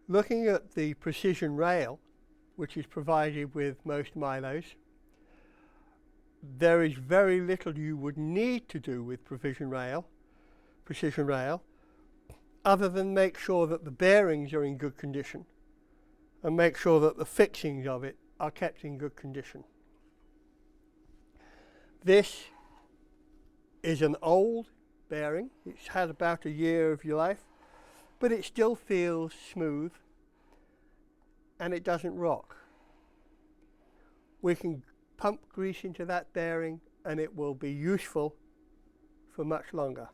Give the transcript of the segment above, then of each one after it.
Looking at the precision rail, which is provided with most Milos, there is very little you would need to do with precision rail, other than make sure that the bearings are in good condition and make sure that the fixings of it are kept in good condition. This is an old bearing. It's had about a year of your life, but it still feels smooth and it doesn't rock. We can pump grease into that bearing and it will be useful for much longer.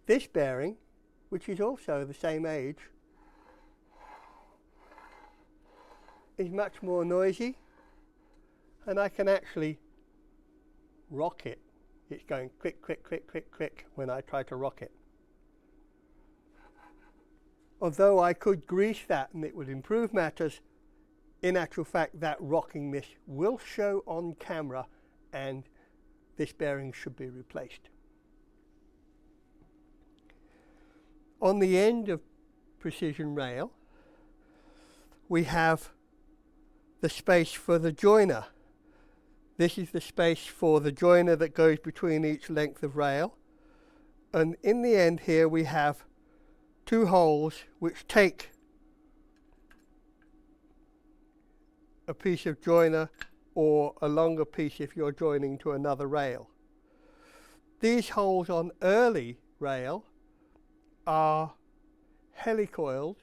This bearing, which is also the same age, is much more noisy, and I can actually rock it. It's going click, click, click, click, click when I try to rock it. Although I could grease that and it would improve matters, in actual fact that rocking this will show on camera and this bearing should be replaced. On the end of precision rail, we have the space for the joiner. This is the space for the joiner that goes between each length of rail. And in the end here we have two holes which take a piece of joiner or a longer piece if you're joining to another rail. These holes on early rail are helicoiled,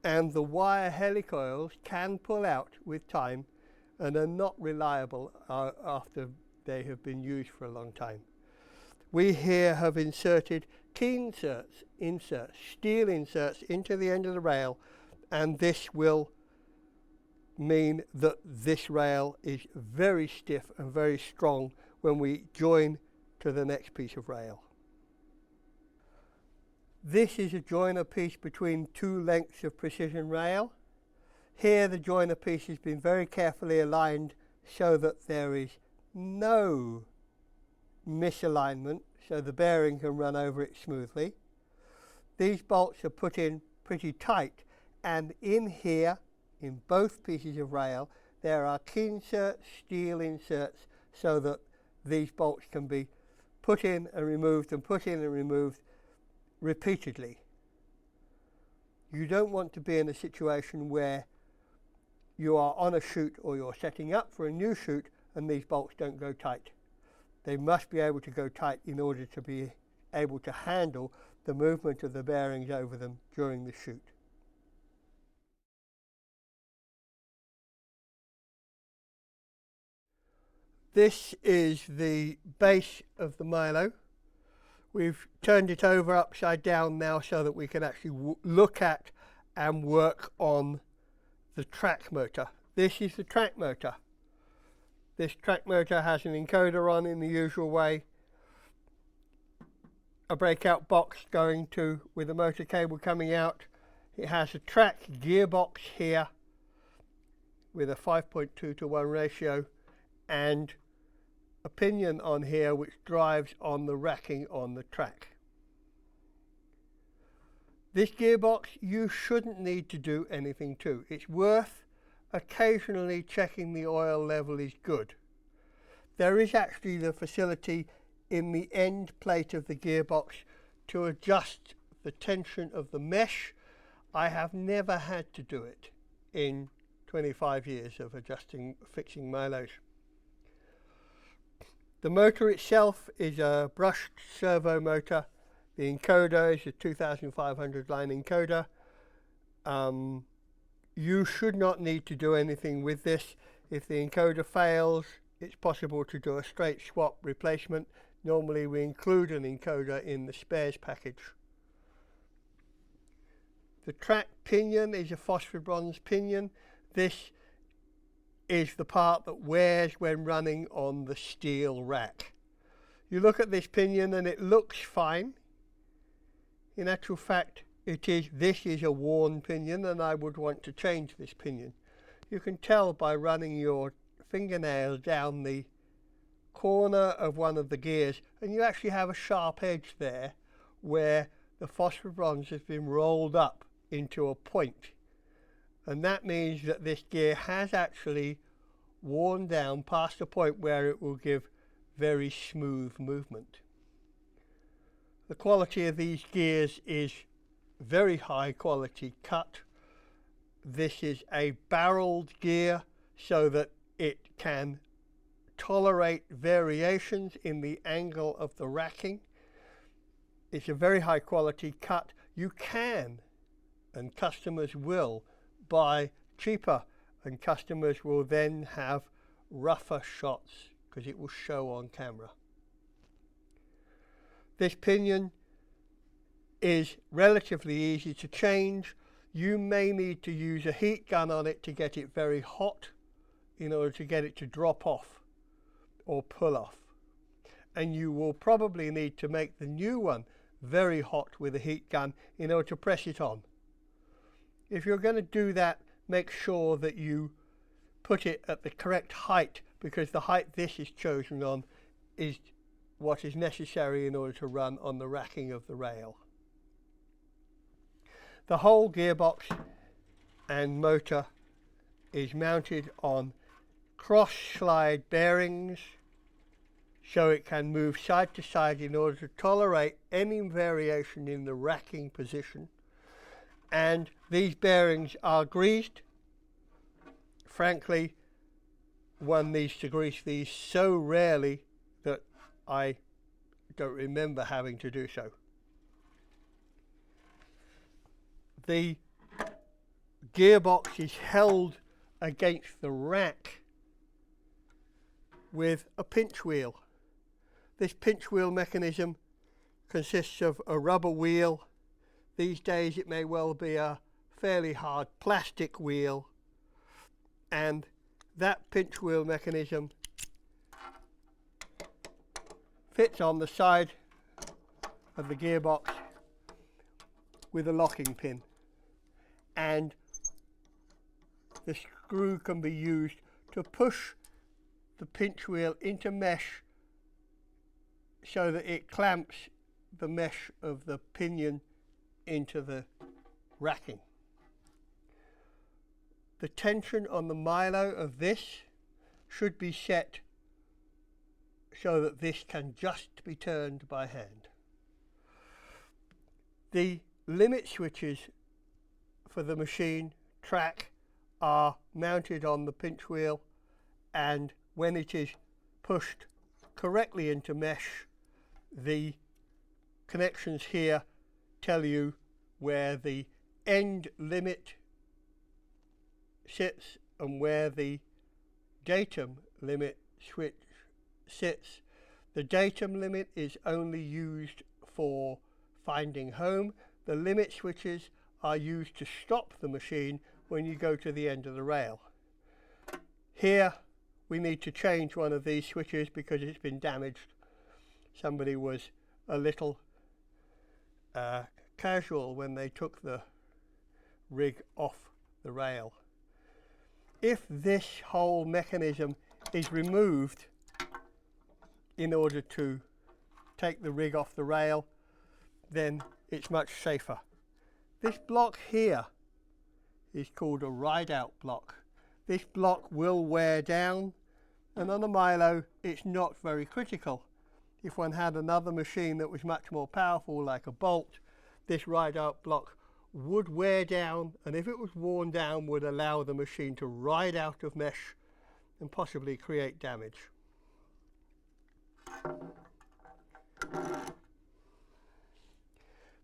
and the wire helicoils can pull out with time and are not reliable after they have been used for a long time. We here have inserted key inserts, steel inserts into the end of the rail, and this will mean that this rail is very stiff and very strong when we join to the next piece of rail. This is a joiner piece between two lengths of precision rail. Here the joiner piece has been very carefully aligned so that there is no misalignment, so the bearing can run over it smoothly. These bolts are put in pretty tight, and in here, in both pieces of rail, there are key inserts, steel inserts, so that these bolts can be put in and removed and put in and removed repeatedly. You don't want to be in a situation where you are on a shoot or you're setting up for a new shoot and these bolts don't go tight. They must be able to go tight in order to be able to handle the movement of the bearings over them during the shoot. This is the base of the Milo. We've turned it over upside down now so that we can actually look at and work on the track motor. This is the track motor. This track motor has an encoder on in the usual way, a breakout box going to with a motor cable coming out. It has a track gearbox here with a 5.2 to 1 ratio and a pinion on here which drives on the racking on the track. This gearbox you shouldn't need to do anything to. It's worth occasionally checking the oil level is good. There is actually the facility in the end plate of the gearbox to adjust the tension of the mesh. I have never had to do it in 25 years of fixing Milos. The motor itself is a brushed servo motor. The encoder is a 2500 line encoder. You should not need to do anything with this. If the encoder fails, it's possible to do a straight swap replacement. Normally we include an encoder in the spares package. The track pinion is a phosphor-bronze pinion. This is the part that wears when running on the steel rack. You look at this pinion and it looks fine. In actual fact, this is a worn pinion and I would want to change this pinion. You can tell by running your fingernail down the corner of one of the gears and you actually have a sharp edge there where the phosphor bronze has been rolled up into a point. And that means that this gear has actually worn down past the point where it will give very smooth movement. The quality of these gears is very high quality cut. This is a barreled gear so that it can tolerate variations in the angle of the racking. It's a very high quality cut. You can, and customers will, buy cheaper, and customers will then have rougher shots because it will show on camera. This pinion is relatively easy to change. You may need to use a heat gun on it to get it very hot in order to get it to drop off or pull off. And you will probably need to make the new one very hot with a heat gun in order to press it on. If you're going to do that, make sure that you put it at the correct height, because the height this is chosen on is what is necessary in order to run on the racking of the rail. The whole gearbox and motor is mounted on cross slide bearings, so it can move side to side in order to tolerate any variation in the racking position. And these bearings are greased. Frankly, one needs to grease these so rarely that I don't remember having to do so. The gearbox is held against the rack with a pinch wheel. This pinch wheel mechanism consists of a rubber wheel. These days it may well be a fairly hard plastic wheel, and that pinch wheel mechanism fits on the side of the gearbox with a locking pin, and the screw can be used to push the pinch wheel into mesh so that it clamps the mesh of the pinion into the racking. The tension on the Milo of this should be set so that this can just be turned by hand. The limit switches for the machine track are mounted on the pinch wheel, and when it is pushed correctly into mesh, the connections here tell you where the end limit sits and where the datum limit switch sits. The datum limit is only used for finding home. The limit switches are used to stop the machine when you go to the end of the rail. Here we need to change one of these switches because it's been damaged. Somebody was a little casual when they took the rig off the rail. If this whole mechanism is removed in order to take the rig off the rail, then it's much safer. This block here is called a ride-out block. This block will wear down, and on a Milo it's not very critical. If one had another machine that was much more powerful, like a Bolt, this ride-out block would wear down, and if it was worn down, would allow the machine to ride out of mesh and possibly create damage.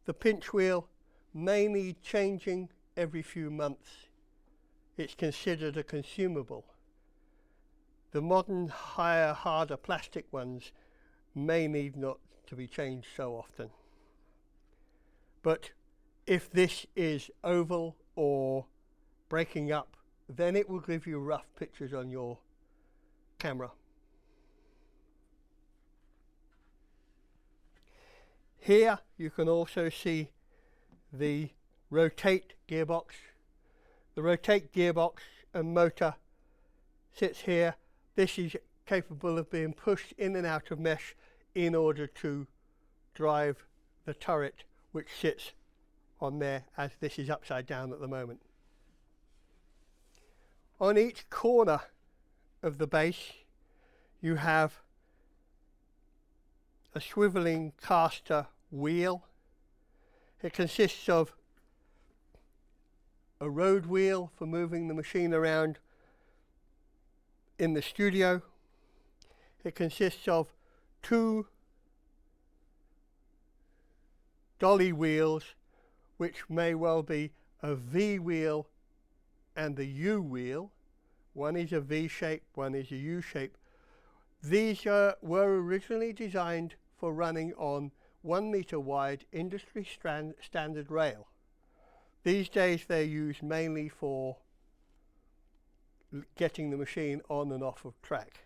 The pinch wheel may need changing every few months. It's considered a consumable. The modern, higher, harder plastic ones may need not to be changed so often. But if this is oval or breaking up, then it will give you rough pictures on your camera. Here you can also see the rotate gearbox. The rotate gearbox and motor sits here. This is capable of being pushed in and out of mesh in order to drive the turret, which sits on there, as this is upside down at the moment. On each corner of the base you have a swiveling caster wheel. It consists of a road wheel for moving the machine around in the studio. It consists of 2 dolly wheels, which may well be a V wheel and a U wheel. One is a V shape, one is a U shape. These were originally designed for running on 1 meter wide industry standard rail. These days they're used mainly for getting the machine on and off of track.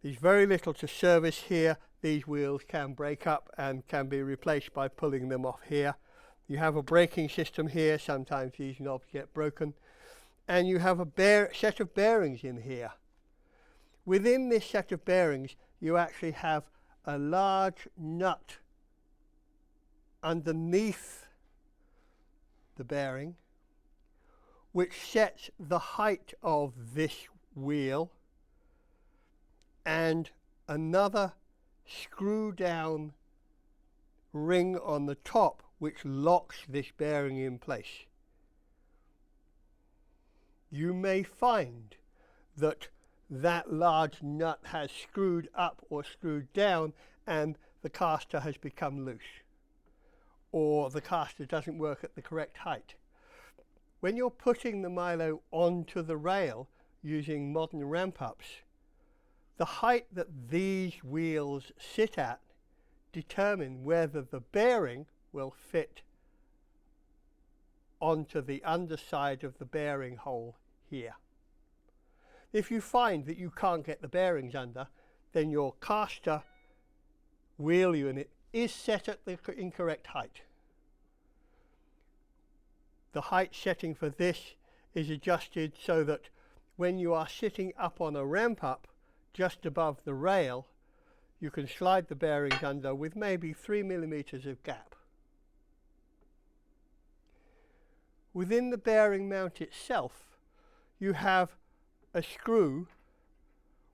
There's very little to service here. These wheels can break up and can be replaced by pulling them off here. You have a braking system here. Sometimes these knobs get broken. And you have a set of bearings in here. Within this set of bearings you actually have a large nut underneath the bearing, which sets the height of this wheel, and another screw down ring on the top which locks this bearing in place. You may find that that large nut has screwed up or screwed down and the caster has become loose, or the caster doesn't work at the correct height. When you're putting the Milo onto the rail using modern ramp-ups, the height that these wheels sit at determine whether the bearing will fit onto the underside of the bearing hole here. If you find that you can't get the bearings under, then your caster wheel unit is set at the incorrect height. The height setting for this is adjusted so that when you are sitting up on a ramp up just above the rail, you can slide the bearings under with maybe 3 millimeters of gap. Within the bearing mount itself, you have a screw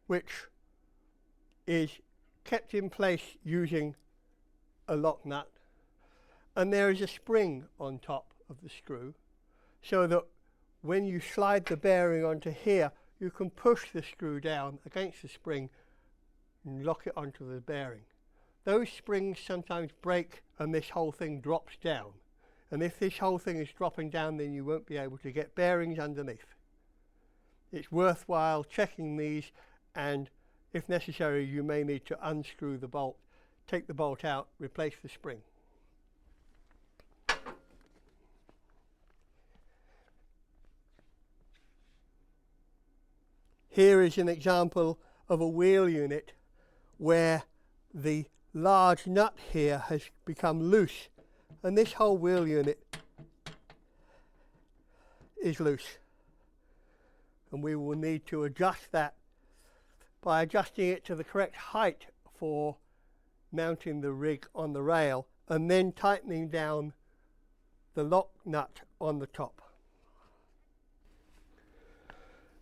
which is kept in place using a lock nut, and there is a spring on top of the screw so that when you slide the bearing onto here, you can push the screw down against the spring and lock it onto the bearing. Those springs sometimes break and this whole thing drops down, and if this whole thing is dropping down, then you won't be able to get bearings underneath. It's worthwhile checking these, and if necessary you may need to unscrew the bolt, take the bolt out, replace the spring. Here is an example of a wheel unit where the large nut here has become loose, and this whole wheel unit is loose, and we will need to adjust that by adjusting it to the correct height for mounting the rig on the rail, and then tightening down the lock nut on the top.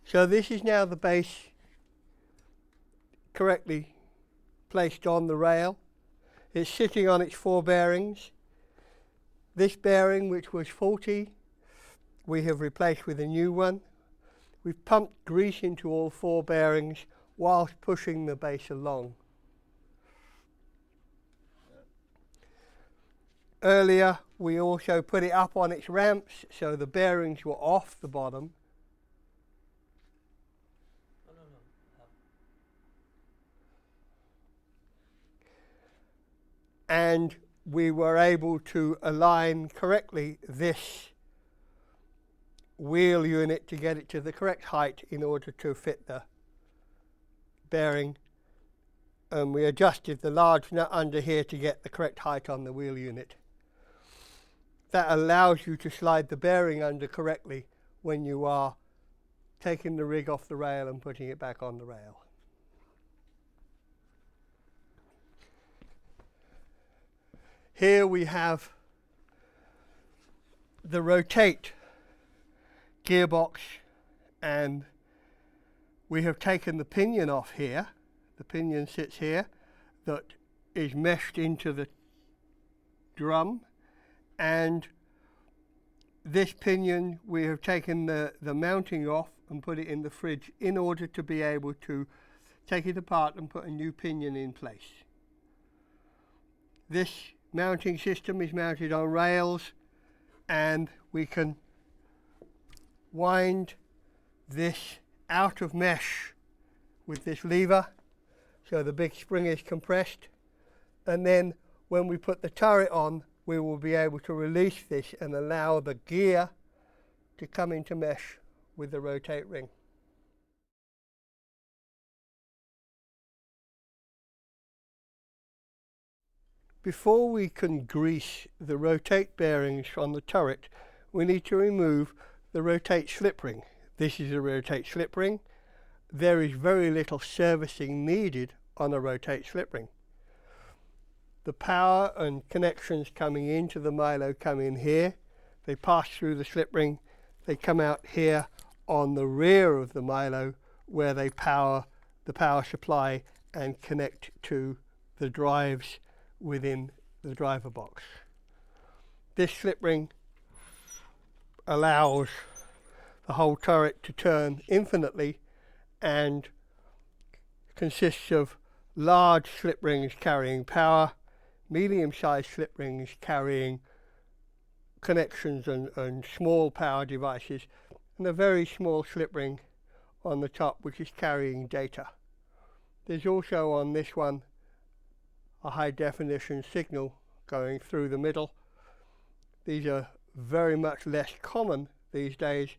So this is now the base correctly placed on the rail. It's sitting on its 4 bearings. This bearing, which was faulty, we have replaced with a new one. We've pumped grease into all 4 bearings whilst pushing the base along. Earlier we also put it up on its ramps so the bearings were off the bottom. And we were able to align correctly this wheel unit to get it to the correct height in order to fit the bearing, and we adjusted the large nut under here to get the correct height on the wheel unit. That allows you to slide the bearing under correctly when you are taking the rig off the rail and putting it back on the rail. Here we have the rotate gearbox, and we have taken the pinion off here. The pinion sits here that is meshed into the drum, and this pinion we have taken the mounting off and put it in the fridge in order to be able to take it apart and put a new pinion in place. This mounting system is mounted on rails, and we can wind this out of mesh with this lever so the big spring is compressed, and then when we put the turret on, we will be able to release this and allow the gear to come into mesh with the rotate ring. Before we can grease the rotate bearings on the turret, we need to remove the rotate slip ring. This is a rotate slip ring. There is very little servicing needed on a rotate slip ring. The power and connections coming into the Milo come in here. They pass through the slip ring. They come out here on the rear of the Milo, where they power the power supply and connect to the drives within the driver box. This slip ring allows the whole turret to turn infinitely and consists of large slip rings carrying power, medium-sized slip rings carrying connections and small power devices, and a very small slip ring on the top which is carrying data. There's also on this one a high definition signal going through the middle. These are very much less common these days.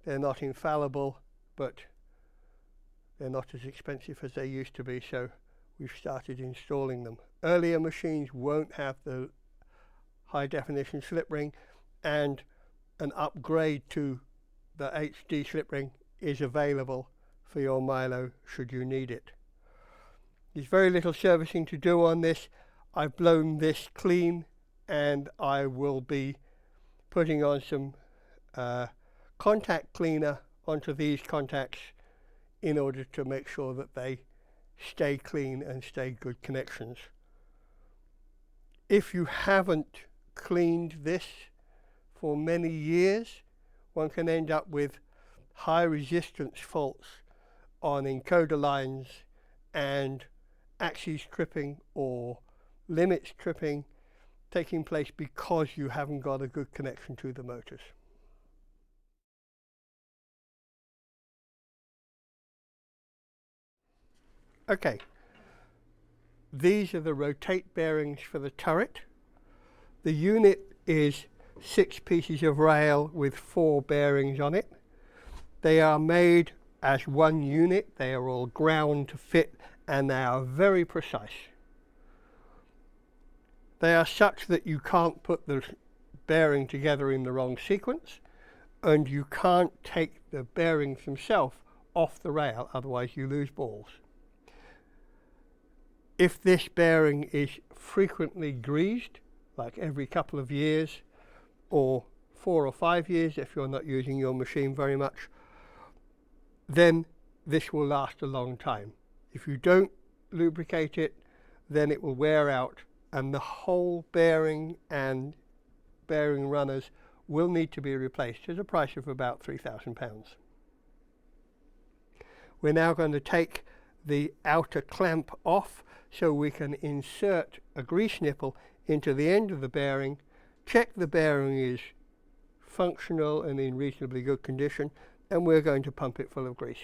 They're not infallible, but they're not as expensive as they used to be, so we've started installing them. Earlier machines won't have the high definition slip ring, and an upgrade to the HD slip ring is available for your Milo should you need it. There's very little servicing to do on this. I've blown this clean, and I will be putting on some contact cleaner onto these contacts in order to make sure that they stay clean and stay good connections. If you haven't cleaned this for many years, one can end up with high resistance faults on encoder lines and axes tripping or limits tripping taking place because you haven't got a good connection to the motors. Okay, these are the rotate bearings for the turret. The unit is 6 pieces of rail with 4 bearings on it. They are made as one unit. They are all ground to fit, and they are very precise. They are such that you can't put the bearing together in the wrong sequence, and you can't take the bearings themselves off the rail, otherwise you lose balls. If this bearing is frequently greased, like every couple of years, or 4 or 5 years if you're not using your machine very much, then this will last a long time. If you don't lubricate it, then it will wear out, and the whole bearing and bearing runners will need to be replaced at a price of about £3,000. We're now going to take the outer clamp off so we can insert a grease nipple into the end of the bearing, check the bearing is functional and in reasonably good condition, and we're going to pump it full of grease.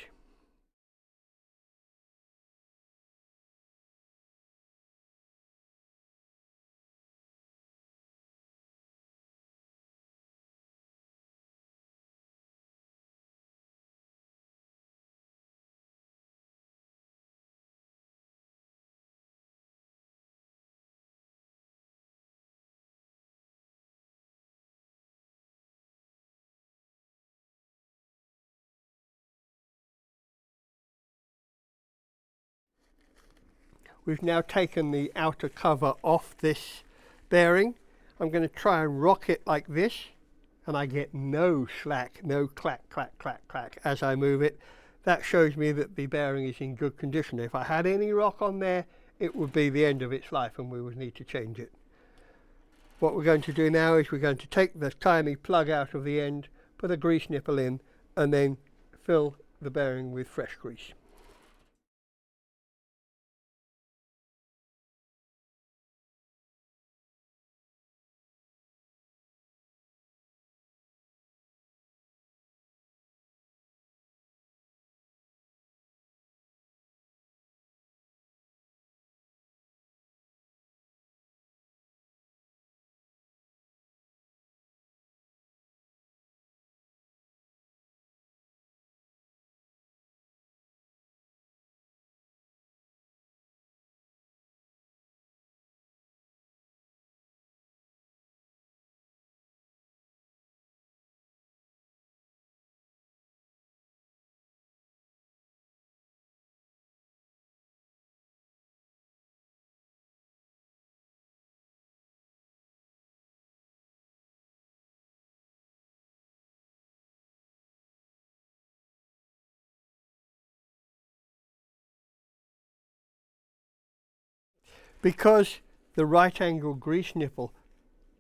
We've now taken the outer cover off this bearing. I'm going to try and rock it like this and I get no slack, no clack, clack, clack, clack as I move it. That shows me that the bearing is in good condition. If I had any rock on there, it would be the end of its life and we would need to change it. What we're going to do now is we're going to take the tiny plug out of the end, put a grease nipple in, and then fill the bearing with fresh grease. Because the right angle grease nipple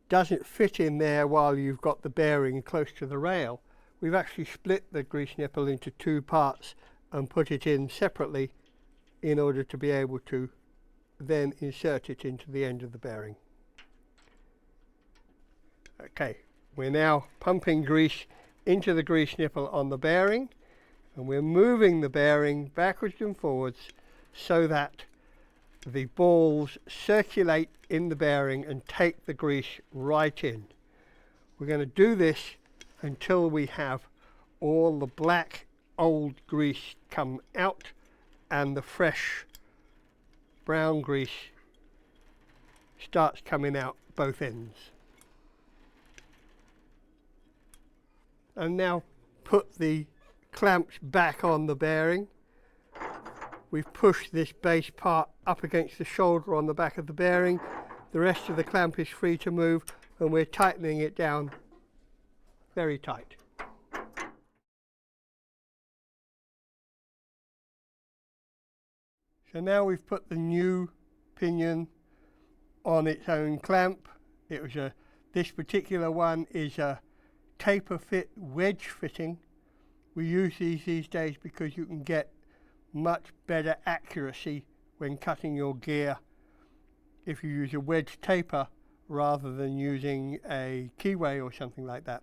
doesn't fit in there while you've got the bearing close to the rail, we've actually split the grease nipple into two parts and put it in separately in order to be able to then insert it into the end of the bearing. Okay, we're now pumping grease into the grease nipple on the bearing, and we're moving the bearing backwards and forwards so that the balls circulate in the bearing and take the grease right in. We're going to do this until we have all the black old grease come out and the fresh brown grease starts coming out both ends. And now put the clamps back on the bearing. We've pushed this base part up against the shoulder on the back of the bearing. The rest of the clamp is free to move, and we're tightening it down very tight. So now we've put the new pinion on its own clamp. This particular one is a taper fit wedge fitting. We use these days because you can get much better accuracy when cutting your gear if you use a wedge taper rather than using a keyway or something like that.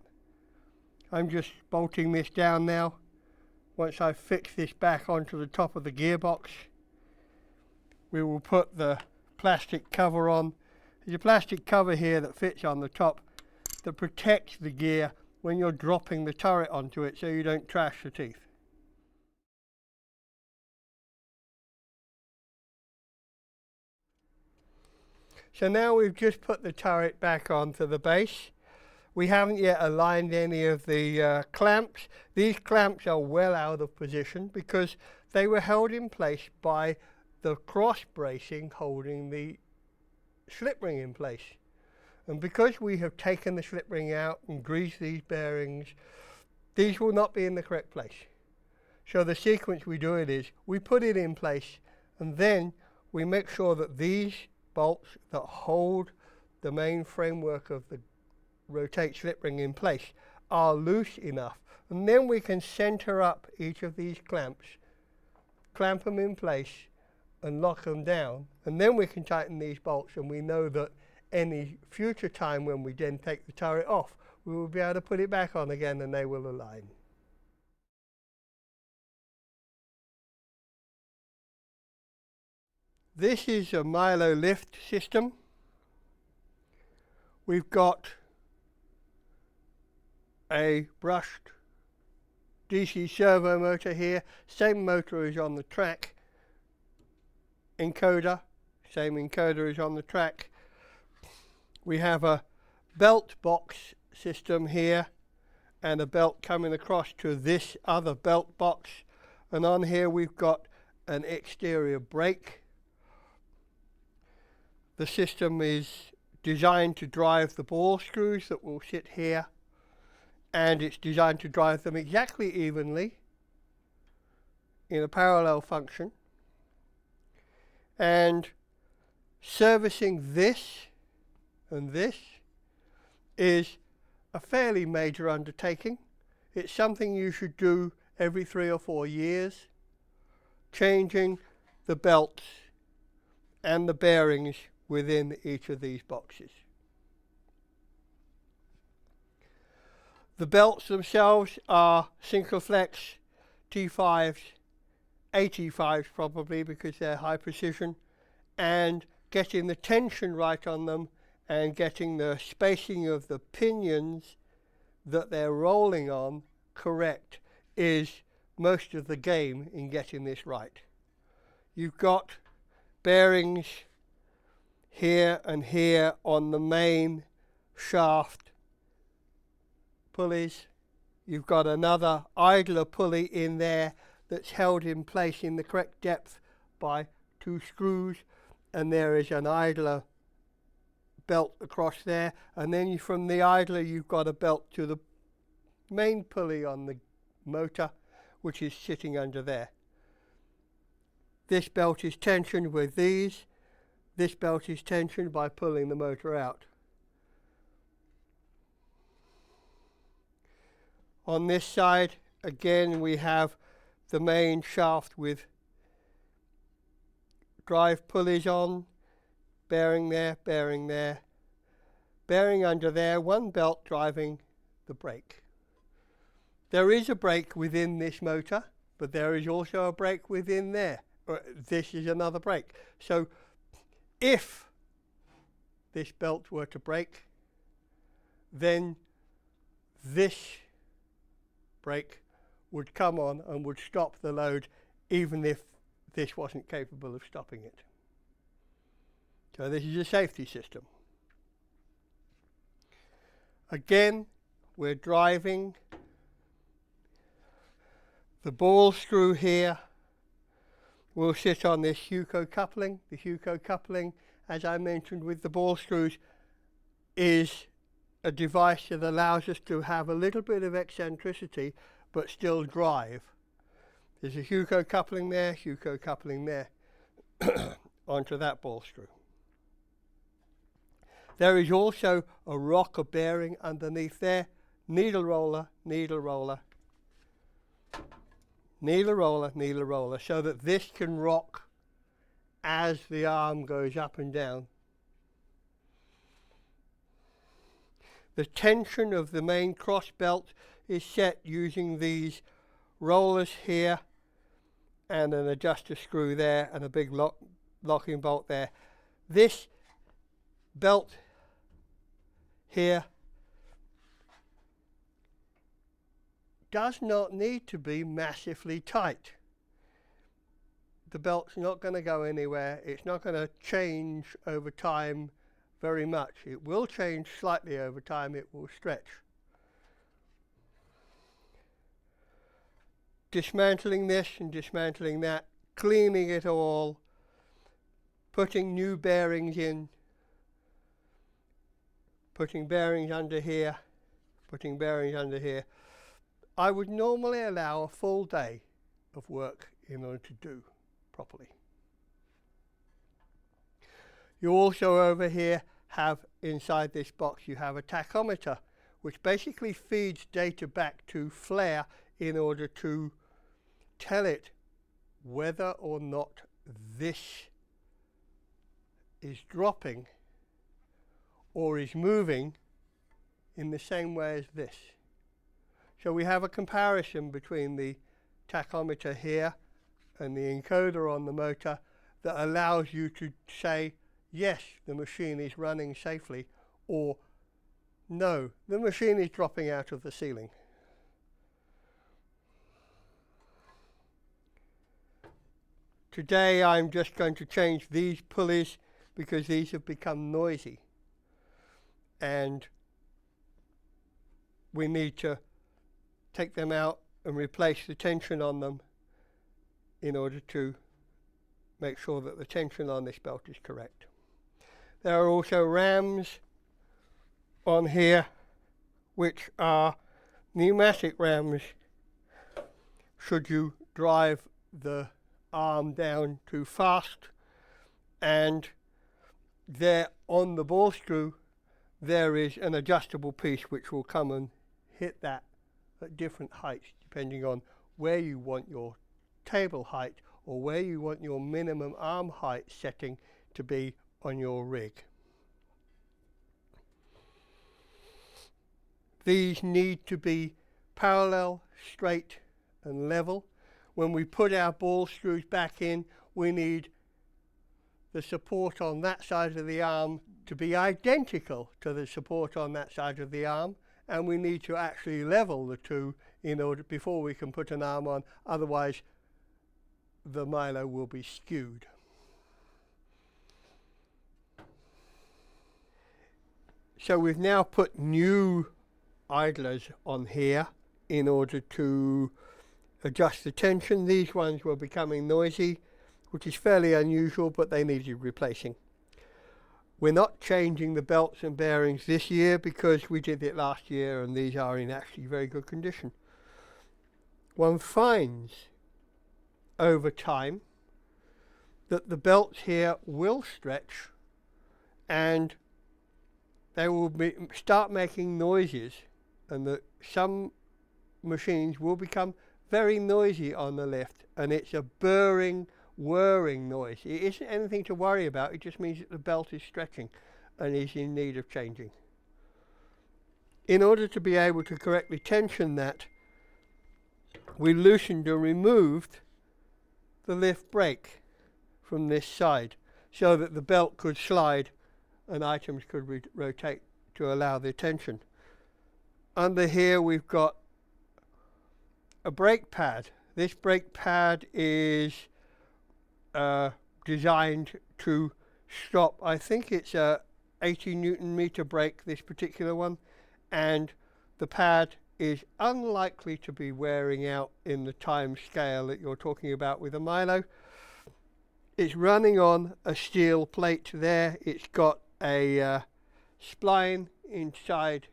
I'm just bolting this down now. Once I've fixed this back onto the top of the gearbox, we will put the plastic cover on. There's a plastic cover here that fits on the top that protects the gear when you're dropping the turret onto it so you don't trash the teeth. So now we've just put the turret back onto the base. We haven't yet aligned any of the clamps. These clamps are well out of position because they were held in place by the cross bracing holding the slip ring in place. And because we have taken the slip ring out and greased these bearings, these will not be in the correct place. So the sequence we do it is, we put it in place and then we make sure that these bolts that hold the main framework of the rotate slip ring in place are loose enough. And then we can center up each of these clamps, clamp them in place and lock them down. And then we can tighten these bolts, and we know that any future time when we then take the turret off, we will be able to put it back on again and they will align. This is a Milo lift system. We've got a brushed DC servo motor here, same motor is on the track. Encoder, same encoder is on the track. We have a belt box system here and a belt coming across to this other belt box, and on here we've got an exterior brake. The system is designed to drive the ball screws that will sit here, and it's designed to drive them exactly evenly in a parallel function. And servicing this and this is a fairly major undertaking. It's something you should do every 3 or 4 years, changing the belts and the bearings within each of these boxes. The belts themselves are Syncroflex T5s, AT5s probably, because they're high precision, and getting the tension right on them and getting the spacing of the pinions that they're rolling on correct is most of the game in getting this right. You've got bearings here and here on the main shaft pulleys. You've got another idler pulley in there that's held in place in the correct depth by 2 screws, and there is an idler belt across there, and then from the idler you've got a belt to the main pulley on the motor, which is sitting under there. This belt is tensioned with these. This belt is tensioned by pulling the motor out. On this side, again, we have the main shaft with drive pulleys on, bearing there, bearing there, bearing under there, one belt driving the brake. There is a brake within this motor, but there is also a brake within there. This is another brake. So if this belt were to break, then this brake would come on and would stop the load, even if this wasn't capable of stopping it. So this is a safety system. Again, we're driving the ball screw here will sit on this Huco coupling. The Huco coupling, as I mentioned with the ball screws, is a device that allows us to have a little bit of eccentricity but still drive. There's a Huco coupling there onto that ball screw. There is also a rocker bearing underneath there, needle roller, needle roller, needle roller, needle roller, so that this can rock as the arm goes up and down. The tension of the main cross belt is set using these rollers here and an adjuster screw there and a big locking bolt there. This belt here does not need to be massively tight. The belt's not going to go anywhere. It's not going to change over time very much. It will change slightly over time. It will stretch. Dismantling this and dismantling that, cleaning it all, putting new bearings in, putting bearings under here, putting bearings under here. I would normally allow a full day of work in order to do properly. You also over here have, inside this box, you have a tachometer, which basically feeds data back to Flare in order to tell it whether or not this is dropping or is moving in the same way as this. So we have a comparison between the tachometer here and the encoder on the motor that allows you to say, yes, the machine is running safely, or no, the machine is dropping out of the ceiling. Today I'm just going to change these pulleys because these have become noisy and we need to take them out and replace the tension on them in order to make sure that the tension on this belt is correct. There are also rams on here which are pneumatic rams, should you drive the arm down too fast, and there on the ball screw there is an adjustable piece which will come and hit that at different heights depending on where you want your table height or where you want your minimum arm height setting to be on your rig. These need to be parallel, straight and level. When we put our ball screws back in, we need the support on that side of the arm to be identical to the support on that side of the arm, and we need to actually level the two in order before we can put an arm on, otherwise the Milo will be skewed. So we've now put new idlers on here in order to adjust the tension. These ones were becoming noisy, which is fairly unusual, but they needed replacing. We're not changing the belts and bearings this year because we did it last year and these are in actually very good condition. One finds over time that the belts here will stretch and they will start making noises, and that some machines will become very noisy on the lift, and it's a burring, whirring noise. It isn't anything to worry about, it just means that the belt is stretching and is in need of changing. In order to be able to correctly tension that, we loosened and removed the lift brake from this side so that the belt could slide and items could rotate to allow the tension. Under here we've got a brake pad. This brake pad is designed to stop, I think it's a 80 Newton meter brake, this particular one, and the pad is unlikely to be wearing out in the time scale that you're talking about with a Milo. It's running on a steel plate there. It's got a spline inside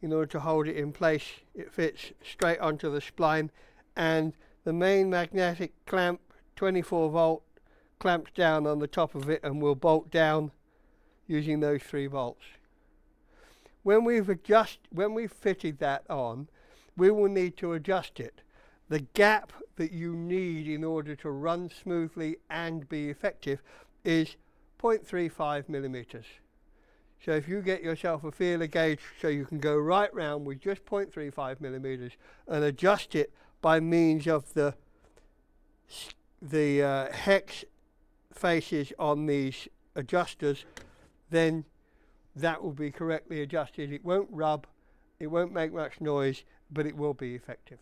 in order to hold it in place. It fits straight onto the spline, and the main magnetic clamp, 24 volt, clamps down on the top of it and will bolt down using those 3 bolts. When we've fitted that on, we will need to adjust it. The gap that you need in order to run smoothly and be effective is 0.35 millimeters. So if you get yourself a feeler gauge so you can go right round with just 0.35 millimeters and adjust it by means of the hex faces on these adjusters, then that will be correctly adjusted. It won't rub, it won't make much noise, but it will be effective.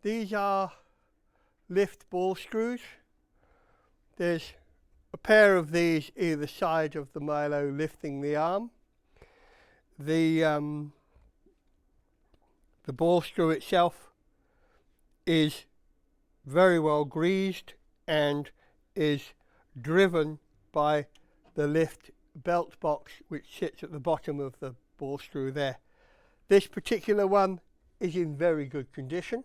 These are lift ball screws. There's a pair of these either side of the Milo lifting the arm. The ball screw itself is very well greased and is driven by the lift belt box which sits at the bottom of the ball screw there. This particular one is in very good condition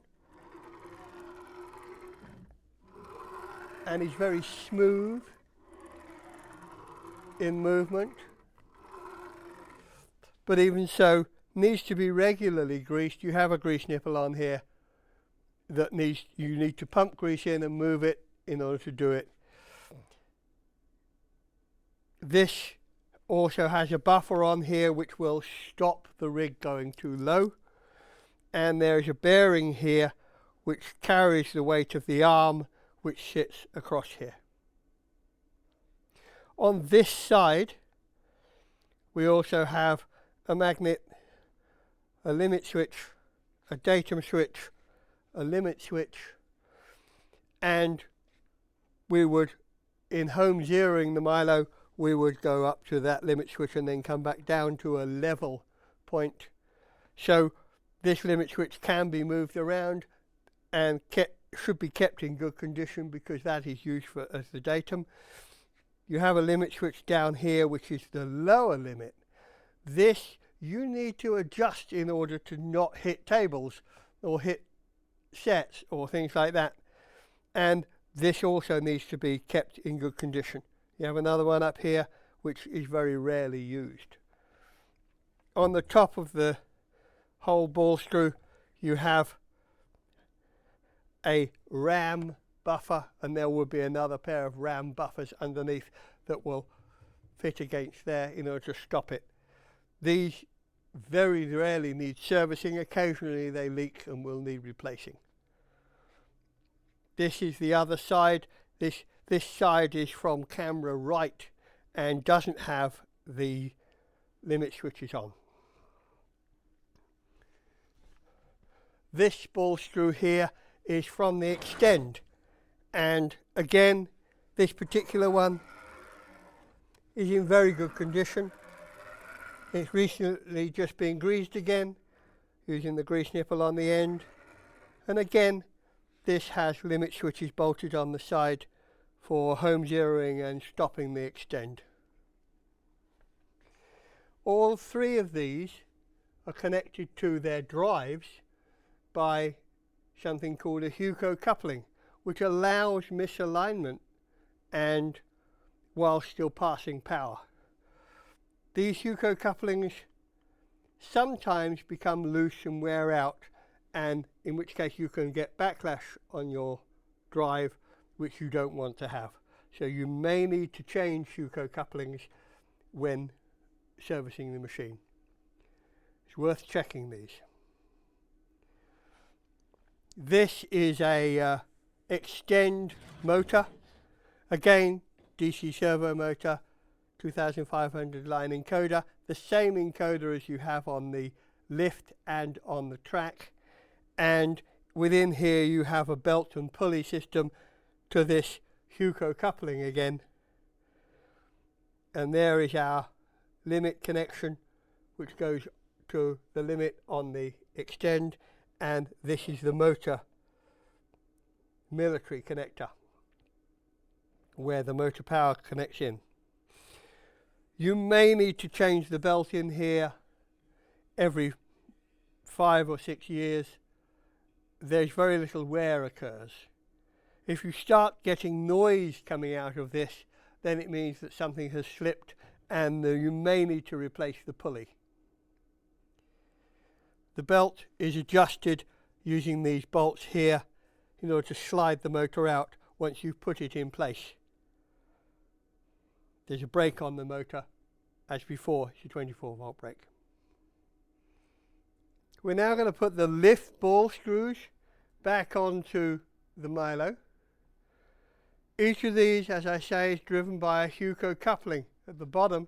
and is very smooth in movement, but even so needs to be regularly greased. You have a grease nipple on here that you need to pump grease in and move it in order to do it. This also has a buffer on here which will stop the rig going too low, and there's a bearing here which carries the weight of the arm which sits across here. On this side we also have a magnet, a limit switch, a datum switch, a limit switch, and we would, in home zeroing the Milo, we would go up to that limit switch and then come back down to a level point. So this limit switch can be moved around and should be kept in good condition because that is used as the datum. You have a limit switch down here which is the lower limit. This you need to adjust in order to not hit tables or hit sets or things like that. And this also needs to be kept in good condition. You have another one up here which is very rarely used. On the top of the whole ball screw you have a ram buffer, and there will be another pair of ram buffers underneath that will fit against there in order to stop it. These very rarely need servicing. Occasionally they leak and will need replacing. This is the other side. This side is from camera right and doesn't have the limit switches on. This ball screw here is from the Extend, and again this particular one is in very good condition. It's recently just been greased again using the grease nipple on the end, and again this has limit switches bolted on the side for home zeroing and stopping the Extend. All three of these are connected to their drives by something called a Huco coupling, which allows misalignment and while still passing power. These Huco couplings sometimes become loose and wear out, and in which case you can get backlash on your drive which you don't want to have. So you may need to change Huco couplings when servicing the machine. It's worth checking these. This is a Extend motor, again DC servo motor, 2500 line encoder, the same encoder as you have on the lift and on the track, and within here you have a belt and pulley system to this Huco coupling again, and there is our limit connection which goes to the limit on the Extend, and this is the motor military connector where the motor power connects in. You may need to change the belt in here every 5 or 6 years. There's very little wear occurs. If you start getting noise coming out of this, then it means that something has slipped and you may need to replace the pulley. The belt is adjusted using these bolts here in order to slide the motor out once you've put it in place. There's a brake on the motor as before. It's a 24 volt brake. We're now going to put the lift ball screws back onto the Milo. Each of these, as I say, is driven by a Huco coupling at the bottom,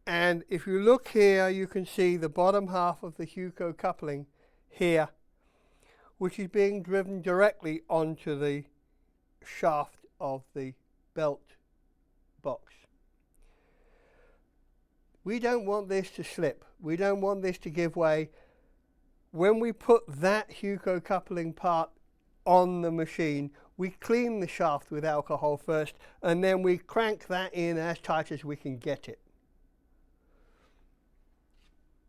and if you look here you can see the bottom half of the Huco coupling here, which is being driven directly onto the shaft of the belt box. We don't want this to slip. We don't want this to give way. When we put that Huco coupling part on the machine, we clean the shaft with alcohol first, and then we crank that in as tight as we can get it.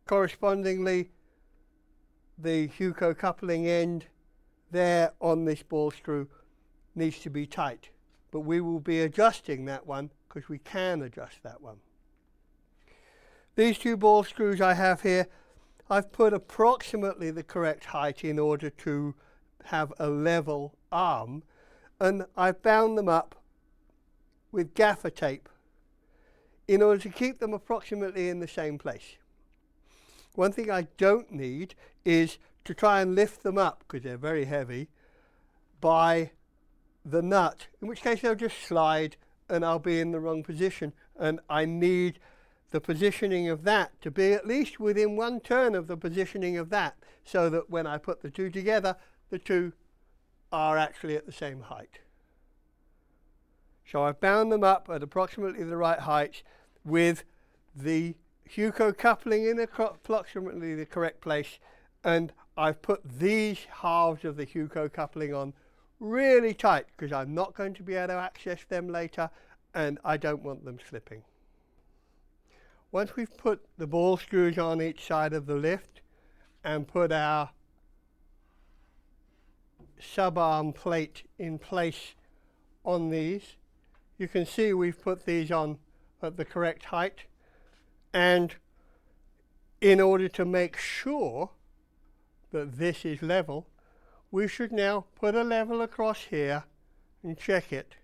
Correspondingly, the Huco coupling end there on this ball screw needs to be tight, but we will be adjusting that one because we can adjust that one. These two ball screws I have here, I've put approximately the correct height in order to have a level arm, and I've bound them up with gaffer tape in order to keep them approximately in the same place. One thing I don't need is to try and lift them up, because they're very heavy, by the nut, in which case they'll just slide and I'll be in the wrong position, and I need the positioning of that to be at least within one turn of the positioning of that, so that when I put the two together, the two are actually at the same height. So I've bound them up at approximately the right height with the Huco coupling in approximately the correct place, and I've put these halves of the Huco coupling on really tight because I'm not going to be able to access them later and I don't want them slipping. Once we've put the ball screws on each side of the lift and put our sub-arm plate in place on these, you can see we've put these on at the correct height, and in order to make sure that this is level, we should now put a level across here and check it,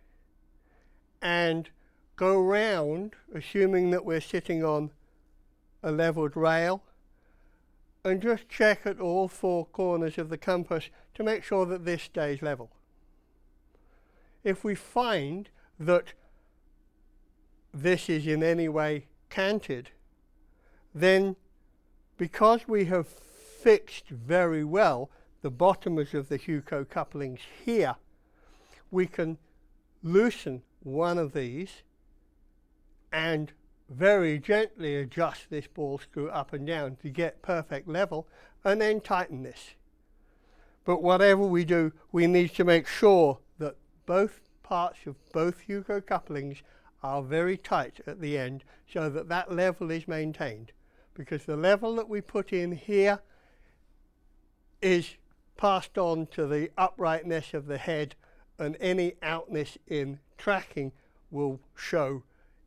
and go round, assuming that we're sitting on a leveled rail, and just check at all four corners of the compass to make sure that this stays level. If we find that this is in any way canted, then because we have fixed very well the bottoms of the Huco couplings here, we can loosen one of these and very gently adjust this ball screw up and down to get perfect level, and then tighten this. But whatever we do, we need to make sure that both parts of both Huco couplings are very tight at the end, so that that level is maintained, because the level that we put in here is passed on to the uprightness of the head, and any outness in tracking will show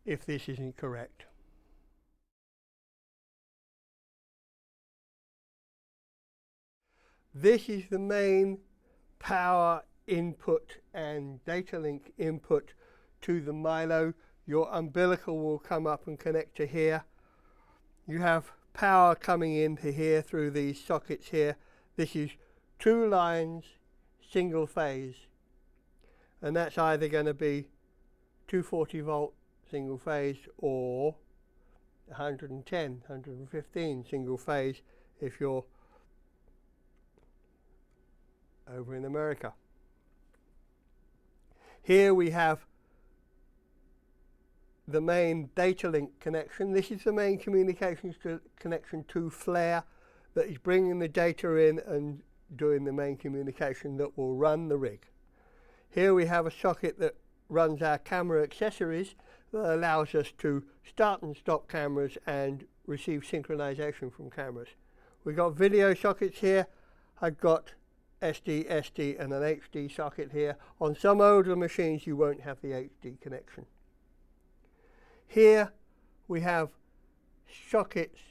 if this isn't correct. This is the main power input and data link input to the Milo. Your umbilical will come up and connect to here. You have power coming into here through these sockets here. This is 2 lines, single phase, and that's either going to be 240 volt single phase or 110, 115 single phase if you're over in America. Here we have the main data link connection. This is the main communications connection to Flare that is bringing the data in and doing the main communication that will run the rig. Here we have a socket that runs our camera accessories that allows us to start and stop cameras and receive synchronization from cameras. We've got video sockets here. I've got SD, SD and an HD socket here. On some older machines you won't have the HD connection. Here we have sockets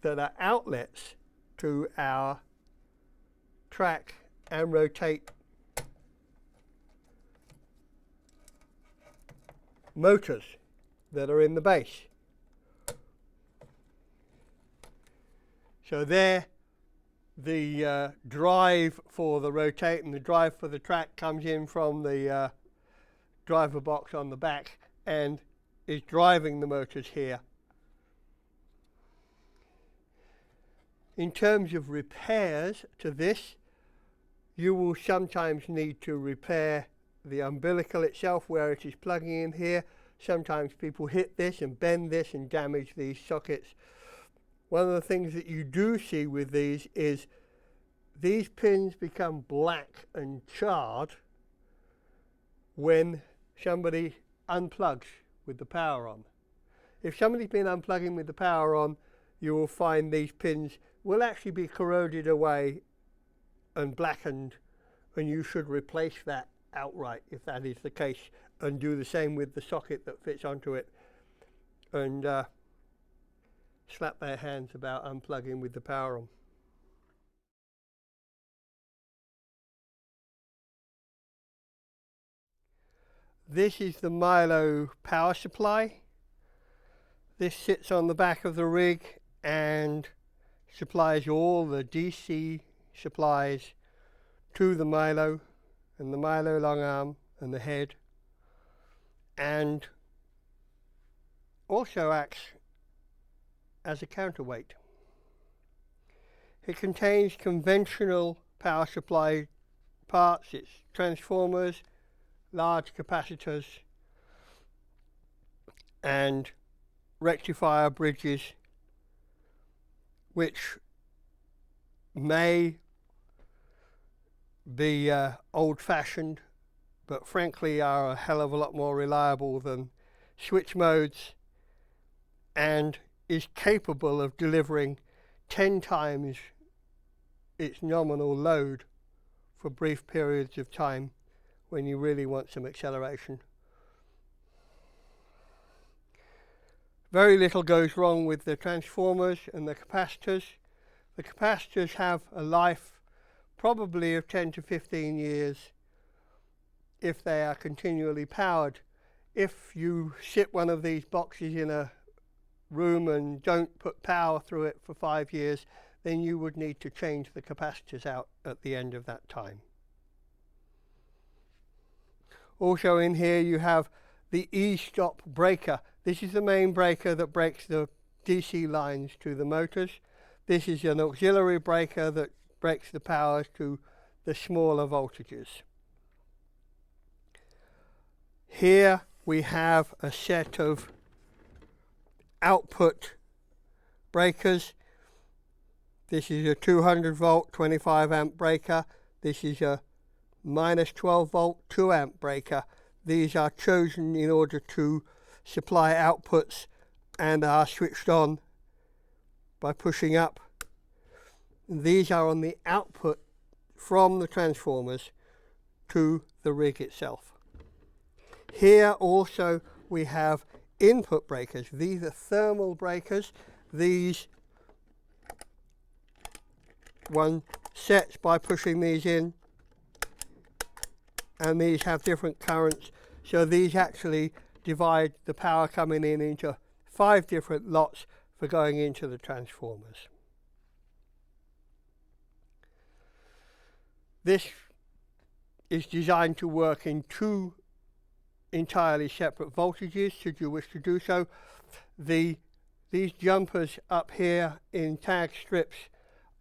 that are outlets to our track and rotate motors that are in the base. So there, the drive for the rotate and the drive for the track comes in from the driver box on the back and is driving the motors here. In terms of repairs to this, you will sometimes need to repair the umbilical itself where it is plugging in here. Sometimes people hit this and bend this and damage these sockets. One of the things that you do see with these is these pins become black and charred when somebody unplugs with the power on. If somebody's been unplugging with the power on, you will find these pins will actually be corroded away and blackened, and you should replace that outright if that is the case, and do the same with the socket that fits onto it, and slap their hands about unplugging with the power on. This is the Milo power supply. This sits on the back of the rig and supplies all the DC supplies to the Milo and the Milo long arm and the head, and also acts as a counterweight. It contains conventional power supply parts, its transformers, large capacitors and rectifier bridges, which may be old-fashioned, but frankly are a hell of a lot more reliable than switch modes, and is capable of delivering 10 times its nominal load for brief periods of time when you really want some acceleration. Very little goes wrong with the transformers and the capacitors. The capacitors have a life probably of 10 to 15 years if they are continually powered. If you sit one of these boxes in a room and don't put power through it for 5 years, then you would need to change the capacitors out at the end of that time. Also in here you have the e-stop breaker. This is the main breaker that breaks the DC lines to the motors. This is an auxiliary breaker that breaks the power to the smaller voltages. Here we have a set of output breakers. This is a 200 volt 25 amp breaker. This is a minus 12 volt 2 amp breaker. These are chosen in order to supply outputs and are switched on by pushing up. These are on the output from the transformers to the rig itself. Here also we have input breakers. These are thermal breakers. These one sets by pushing these in, and these have different currents, so these actually divide the power coming in into 5 different lots for going into the transformers. This is designed to work in 2 entirely separate voltages should you wish to do so. These jumpers up here in tag strips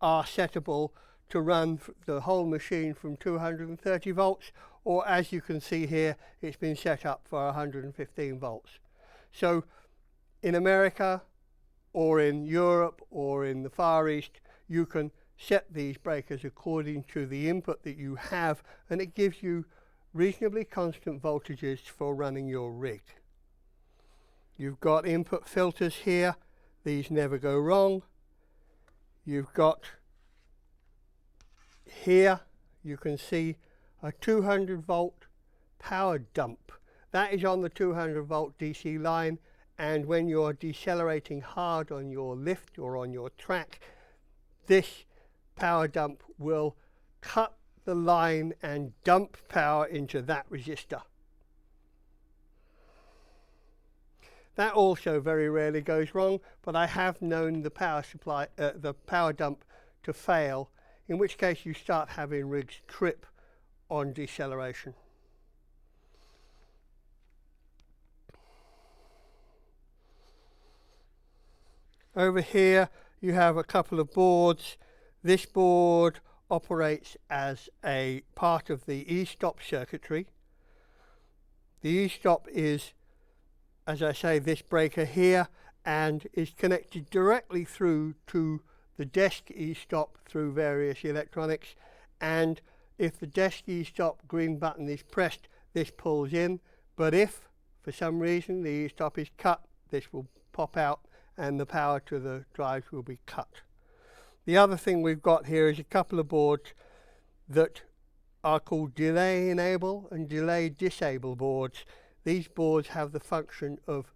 are settable to run the whole machine from 230 volts, or as you can see here, it's been set up for 115 volts. So in America or in Europe or in the Far East, you can set these breakers according to the input that you have, and it gives you reasonably constant voltages for running your rig. You've got input filters here. These never go wrong. You've got here, you can see a 200 volt power dump. That is on the 200 volt DC line, and when you're decelerating hard on your lift or on your track, this power dump will cut the line and dump power into that resistor. That also very rarely goes wrong, but I have known the power supply, the power dump to fail, in which case you start having rigs trip on deceleration. Over here you have a couple of boards. This board operates as a part of the e-stop circuitry. The e-stop is, as I say, this breaker here, and is connected directly through to the desk e-stop through various electronics, and if the desk e-stop green button is pressed, this pulls in, but if for some reason the e-stop is cut, this will pop out and the power to the drives will be cut. The other thing we've got here is a couple of boards that are called delay enable and delay disable boards. These boards have the function of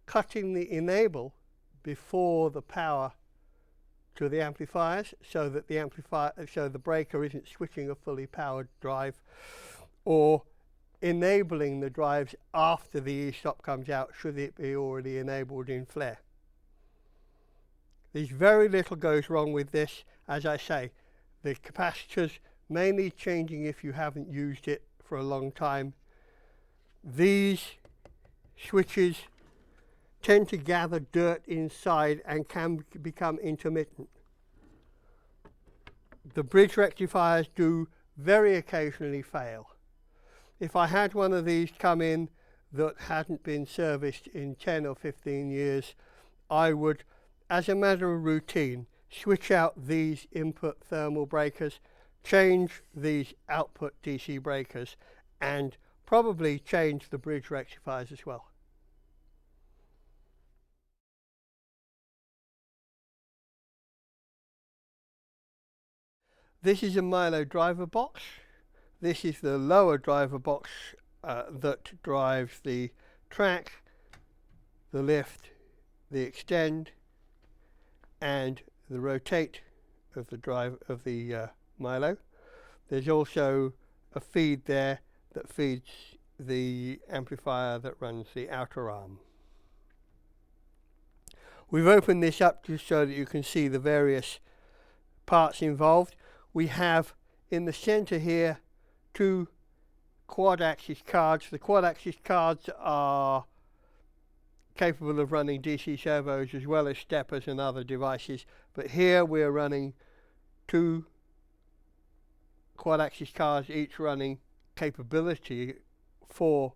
cutting the enable before the power to the amplifiers, so that the breaker isn't switching a fully powered drive, or enabling the drives after the e-stop comes out should it be already enabled in flare. There's very little goes wrong with this. As I say, the capacitors may need changing if you haven't used it for a long time. These switches tend to gather dirt inside and can become intermittent. The bridge rectifiers do very occasionally fail. If I had one of these come in that hadn't been serviced in 10 or 15 years, I would, as a matter of routine, switch out these input thermal breakers, change these output DC breakers, and probably change the bridge rectifiers as well. This is a Milo driver box. This is the lower driver box that drives the track, the lift, the extend, and the rotate of the Milo. There's also a feed there that feeds the amplifier that runs the outer arm. We've opened this up just so that you can see the various parts involved. We have in the center here 2 quad axis cards. The quad axis cards are capable of running DC servos as well as steppers and other devices, but here we're running 2 quad axis cards, each running capability for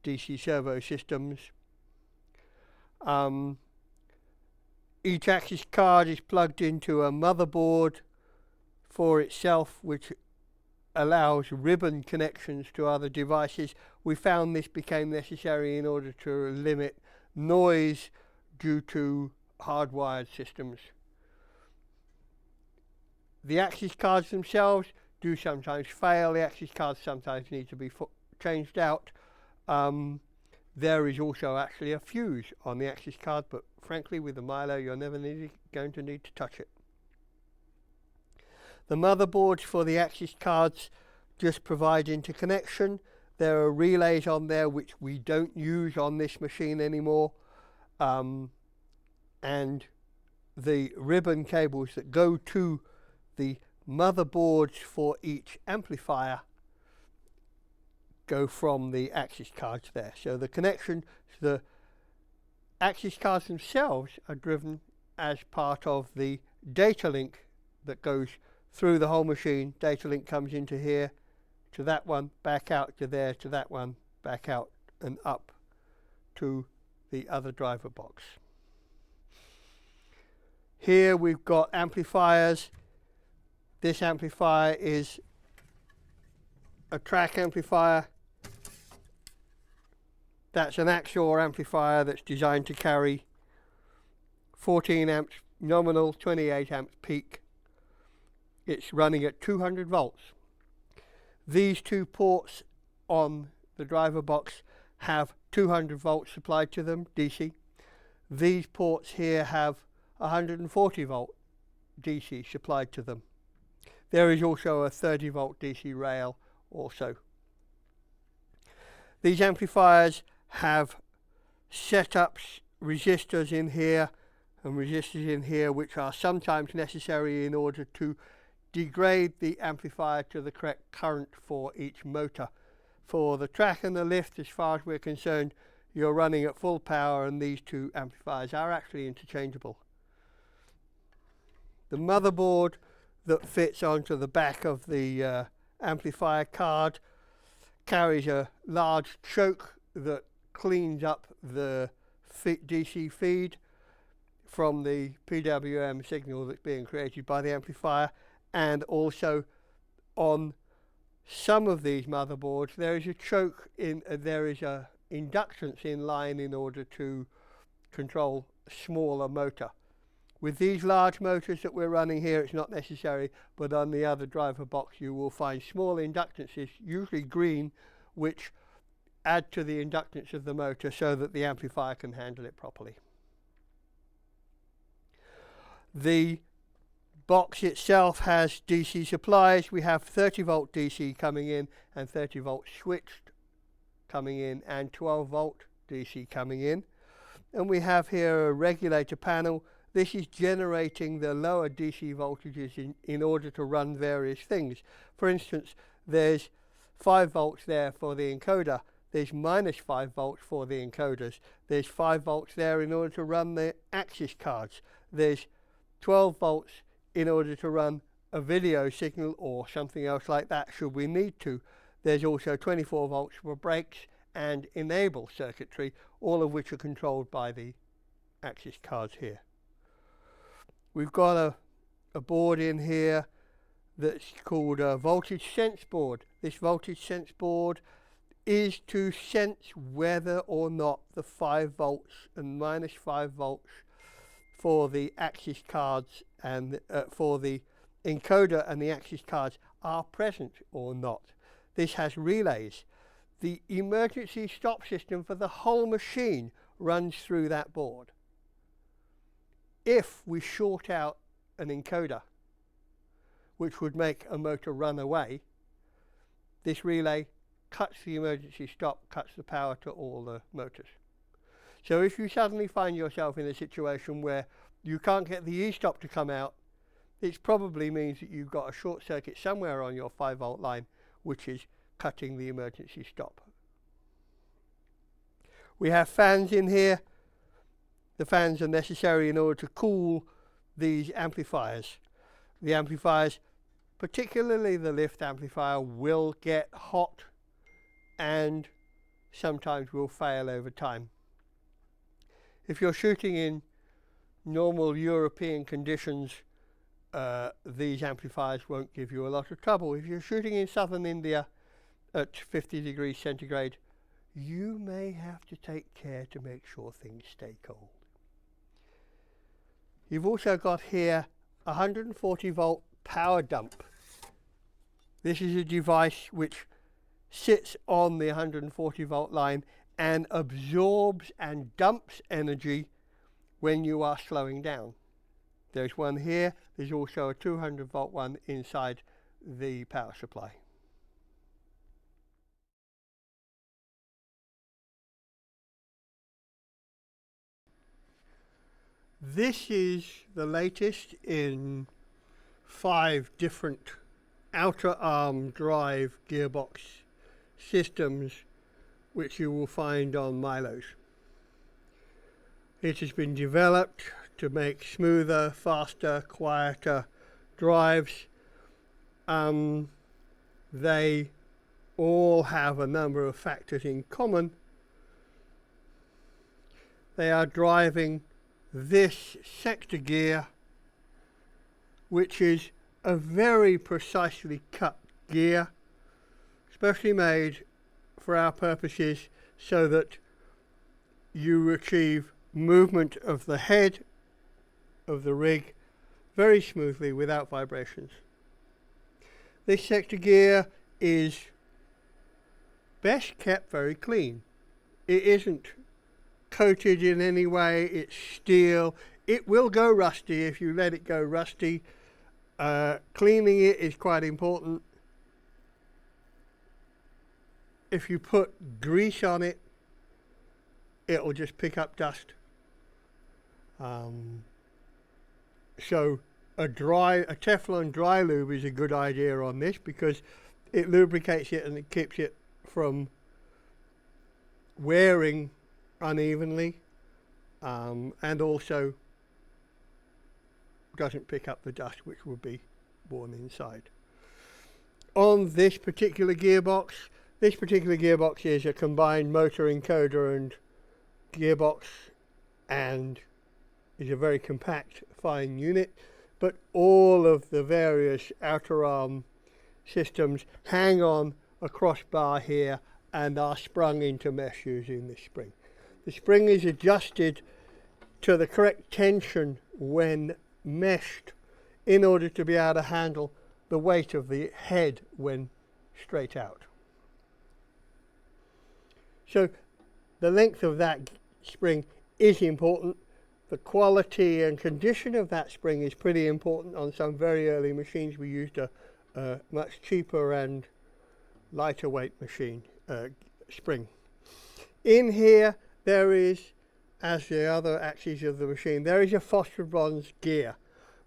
DC servo systems. Each axis card is plugged into a motherboard for itself, which allows ribbon connections to other devices. We found this became necessary in order to limit noise due to hardwired systems. The axis cards themselves do sometimes fail. The axis cards sometimes need to be changed out. There is also actually a fuse on the axis card, but frankly with the Milo you're never going to need to touch it. The motherboards for the axis cards just provide interconnection. There are relays on there which we don't use on this machine anymore, and the ribbon cables that go to the motherboards for each amplifier go from the axis cards there. So the connection to the axis cards themselves are driven as part of the data link that goes through the whole machine. Data link comes into here, to that one, back out to there, to that one, back out and up to the other driver box. Here we've got amplifiers. This amplifier is a track amplifier. That's an Axor amplifier that's designed to carry 14 amps nominal, 28 amps peak. It's running at 200 volts. These 2 ports on the driver box have 200 volts supplied to them, DC. These ports here have 140 volt DC supplied to them. There is also a 30 volt DC rail also. These amplifiers have setups, resistors in here and resistors in here, which are sometimes necessary in order to degrade the amplifier to the correct current for each motor. For the track and the lift, as far as we're concerned, you're running at full power, and these 2 amplifiers are actually interchangeable. The motherboard that fits onto the back of the amplifier card carries a large choke that cleans up the DC feed from the PWM signal that's being created by the amplifier. And also on some of these motherboards there is a choke in, there is a inductance in line in order to control a smaller motor. With these large motors that we're running here it's not necessary, but on the other driver box you will find small inductances, usually green, which add to the inductance of the motor so that the amplifier can handle it properly. The box itself has DC supplies. We have 30 volt DC coming in and 30 volt switched coming in and 12 volt DC coming in. And we have here a regulator panel. This is generating the lower DC voltages in order to run various things. For instance, there's 5 volts there for the encoder. There's minus 5 volts for the encoders. There's 5 volts there in order to run the axis cards. There's 12 volts in order to run a video signal or something else like that should we need to. There's also 24 volts for brakes and enable circuitry, all of which are controlled by the axis cards here. We've got a board in here that's called a voltage sense board. This voltage sense board is to sense whether or not the 5 volts and minus 5 volts for the axis cards and for the encoder and the access cards are present or not. This has relays. The emergency stop system for the whole machine runs through that board. If we short out an encoder, which would make a motor run away, this relay cuts the emergency stop, cuts the power to all the motors. So if you suddenly find yourself in a situation where you can't get the e-stop to come out, it probably means that you've got a short circuit somewhere on your 5-volt line, which is cutting the emergency stop. We have fans in here. The fans are necessary in order to cool these amplifiers. The amplifiers, particularly the lift amplifier, will get hot and sometimes will fail over time. If you're shooting in normal European conditions, these amplifiers won't give you a lot of trouble. If you're shooting in southern India at 50 degrees centigrade, you may have to take care to make sure things stay cold. You've also got here a 140 volt power dump. This is a device which sits on the 140 volt line and absorbs and dumps energy when you are slowing down. There's one here. There's also a 200 volt one inside the power supply. This is the latest in 5 different outer arm drive gearbox systems which you will find on Milos. It has been developed to make smoother, faster, quieter drives. They all have a number of factors in common. They are driving this sector gear, which is a very precisely cut gear, specially made for our purposes so that you achieve movement of the head of the rig very smoothly without vibrations. This sector gear is best kept very clean. It isn't coated in any way, it's steel. It will go rusty if you let it go rusty. Cleaning it is quite important. If you put grease on it, it'll just pick up dust. So a Teflon dry lube is a good idea on this because it lubricates it and it keeps it from wearing unevenly, and also doesn't pick up the dust which would be worn inside. On this particular gearbox is a combined motor encoder and gearbox, and is a very compact, fine unit, but all of the various outer arm systems hang on a crossbar here and are sprung into mesh using this spring. The spring is adjusted to the correct tension when meshed in order to be able to handle the weight of the head when straight out. So the length of that spring is important. The quality and condition of that spring is pretty important. On some very early machines we used a much cheaper and lighter weight machine spring. In here there is, as the other axes of the machine, there is a phosphor bronze gear.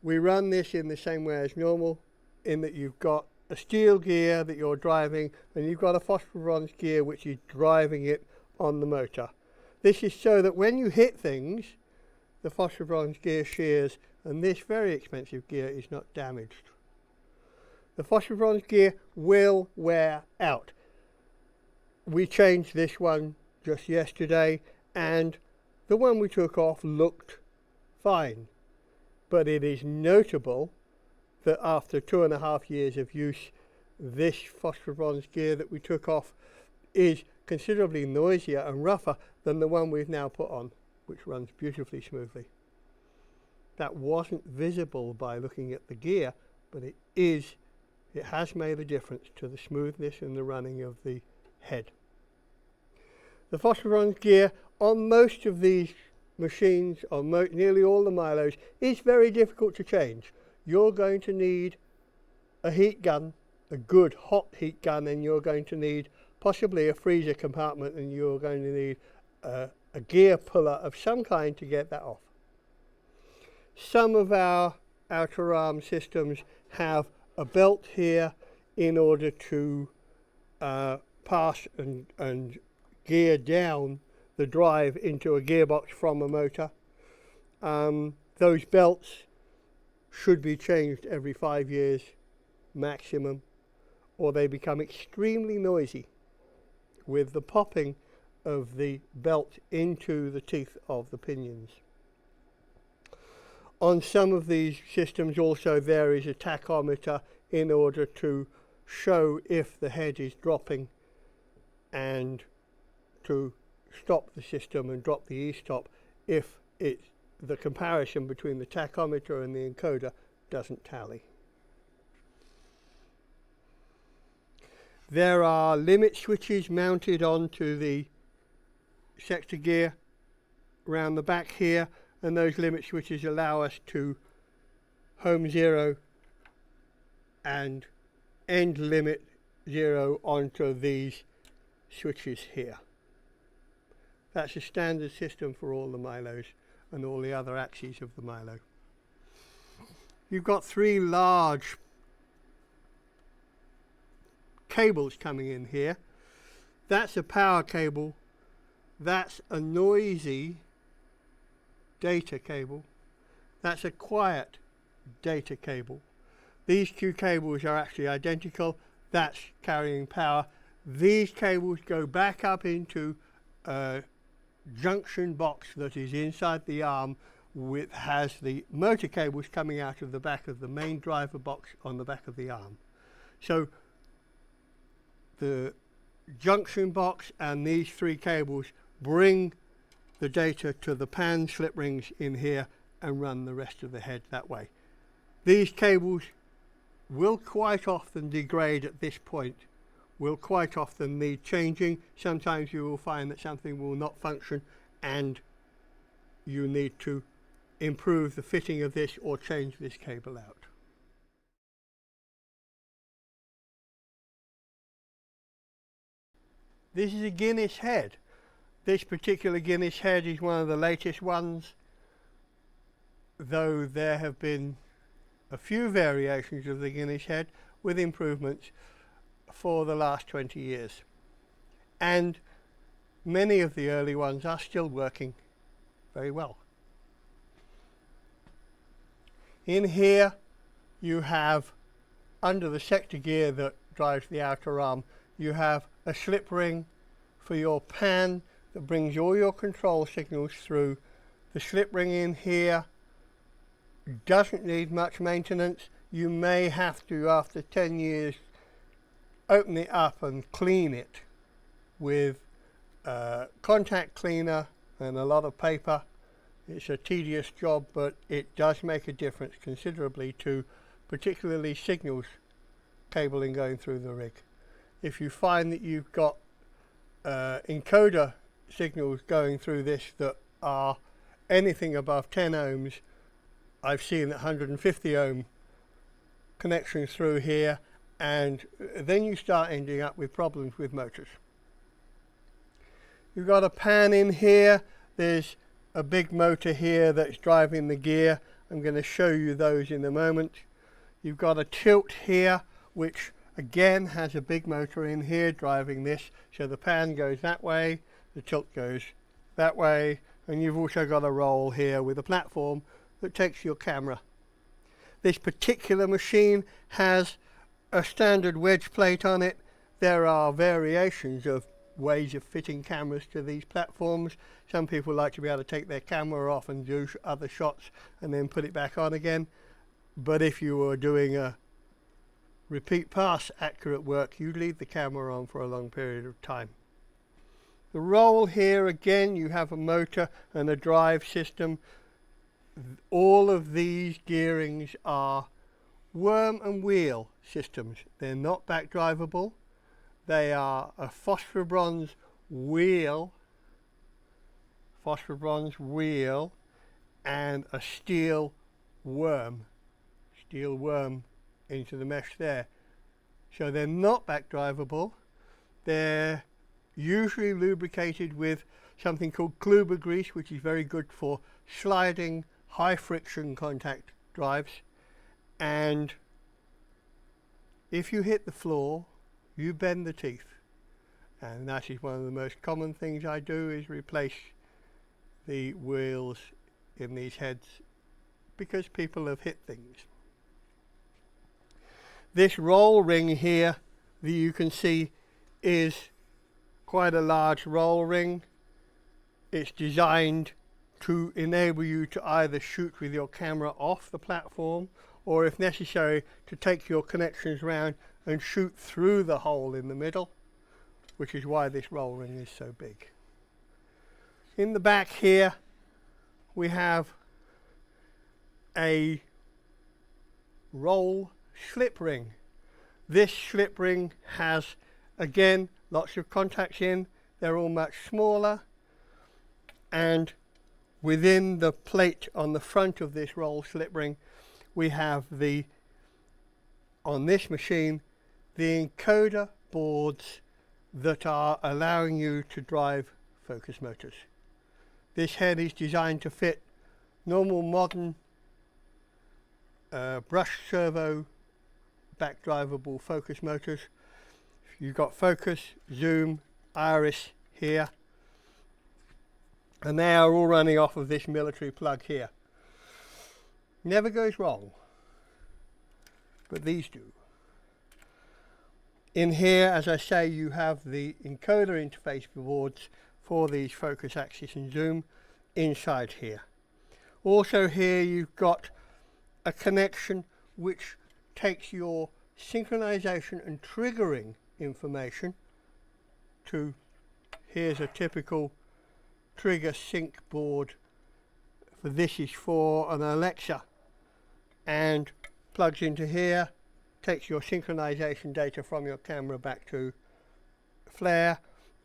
We run this in the same way as normal, in that you've got a steel gear that you're driving and you've got a phosphor bronze gear which is driving it on the motor. This is so that when you hit things, the phosphor bronze gear shears and this very expensive gear is not damaged. The phosphor bronze gear will wear out. We changed this one just yesterday and the one we took off looked fine, but it is notable that after 2.5 years of use, this phosphor bronze gear that we took off is considerably noisier and rougher than the one we've now put on, which runs beautifully smoothly. That wasn't visible by looking at the gear but it has made a difference to the smoothness and the running of the head. The phosphoron gear on most of these machines, on nearly all the Milos, is very difficult to change. You're going to need a heat gun, a good hot heat gun, and you're going to need possibly a freezer compartment, and you're going to need a gear puller of some kind to get that off. Some of our outer arm systems have a belt here in order to pass and gear down the drive into a gearbox from a motor. Those belts should be changed every 5 years maximum, or they become extremely noisy with the popping of the belt into the teeth of the pinions. On some of these systems also there is a tachometer in order to show if the head is dropping and to stop the system and drop the e-stop if the comparison between the tachometer and the encoder doesn't tally. There are limit switches mounted onto the sector gear around the back here, and those limit switches allow us to home zero and end limit zero onto these switches here. That's a standard system for all the Milos and all the other axes of the Milo. You've got three large cables coming in here. That's a power cable. That's a noisy data cable. That's a quiet data cable. These two cables are actually identical. That's carrying power. These cables go back up into a junction box that is inside the arm, which has the motor cables coming out of the back of the main driver box on the back of the arm. So the junction box and these three cables bring the data to the pan slip rings in here and run the rest of the head that way. These cables will quite often degrade at this point, will quite often need changing. Sometimes you will find that something will not function and you need to improve the fitting of this or change this cable out. This is a Guinness head. This particular Guinness head is one of the latest ones, though there have been a few variations of the Guinness head with improvements for the last 20 years. And many of the early ones are still working very well. In here you have, under the sector gear that drives the outer arm, you have a slip ring for your pan that brings all your control signals through. The slip ring in here doesn't need much maintenance. You may have to, after 10 years, open it up and clean it with contact cleaner and a lot of paper. It's a tedious job, but it does make a difference considerably to particularly signals cabling going through the rig. If you find that you've got encoder signals going through this that are anything above 10 ohms, I've seen 150 ohm connections through here, and then you start ending up with problems with motors. You've got a pan in here. There's a big motor here that's driving the gear. I'm going to show you those in a moment. You've got a tilt here, which again has a big motor in here driving this. So the pan goes that way, the tilt goes that way, and you've also got a roll here with a platform that takes your camera. This particular machine has a standard wedge plate on it. There are variations of ways of fitting cameras to these platforms. Some people like to be able to take their camera off and do other shots and then put it back on again. But if you were doing a repeat pass accurate work, you'd leave the camera on for a long period of time. The roll here, again, you have a motor and a drive system. All of these gearings are worm and wheel systems. They're not back drivable. They are a phosphor-bronze wheel, and a steel worm into the mesh there. So they're not back drivable. They're usually lubricated with something called Kluber grease, which is very good for sliding high friction contact drives. And if you hit the floor, you bend the teeth. And that is one of the most common things I do, is replace the wheels in these heads because people have hit things. This roll ring here that you can see is quite a large roll ring. It's designed to enable you to either shoot with your camera off the platform, or if necessary to take your connections round and shoot through the hole in the middle, which is why this roll ring is so big. In the back here we have a roll slip ring. This slip ring has, again, lots of contacts in. They're all much smaller, and within the plate on the front of this roll slip ring we have on this machine, the encoder boards that are allowing you to drive focus motors. This head is designed to fit normal modern brush servo back drivable focus motors. You've got focus, zoom, iris here, and they are all running off of this military plug here. Never goes wrong, but these do. In here, as I say, you have the encoder interface boards for these focus, axis and zoom inside here. Also here you've got a connection which takes your synchronization and triggering information to, here's a typical trigger sync board. For this is for an Alexa, and plugs into here, takes your synchronization data from your camera back to Flare,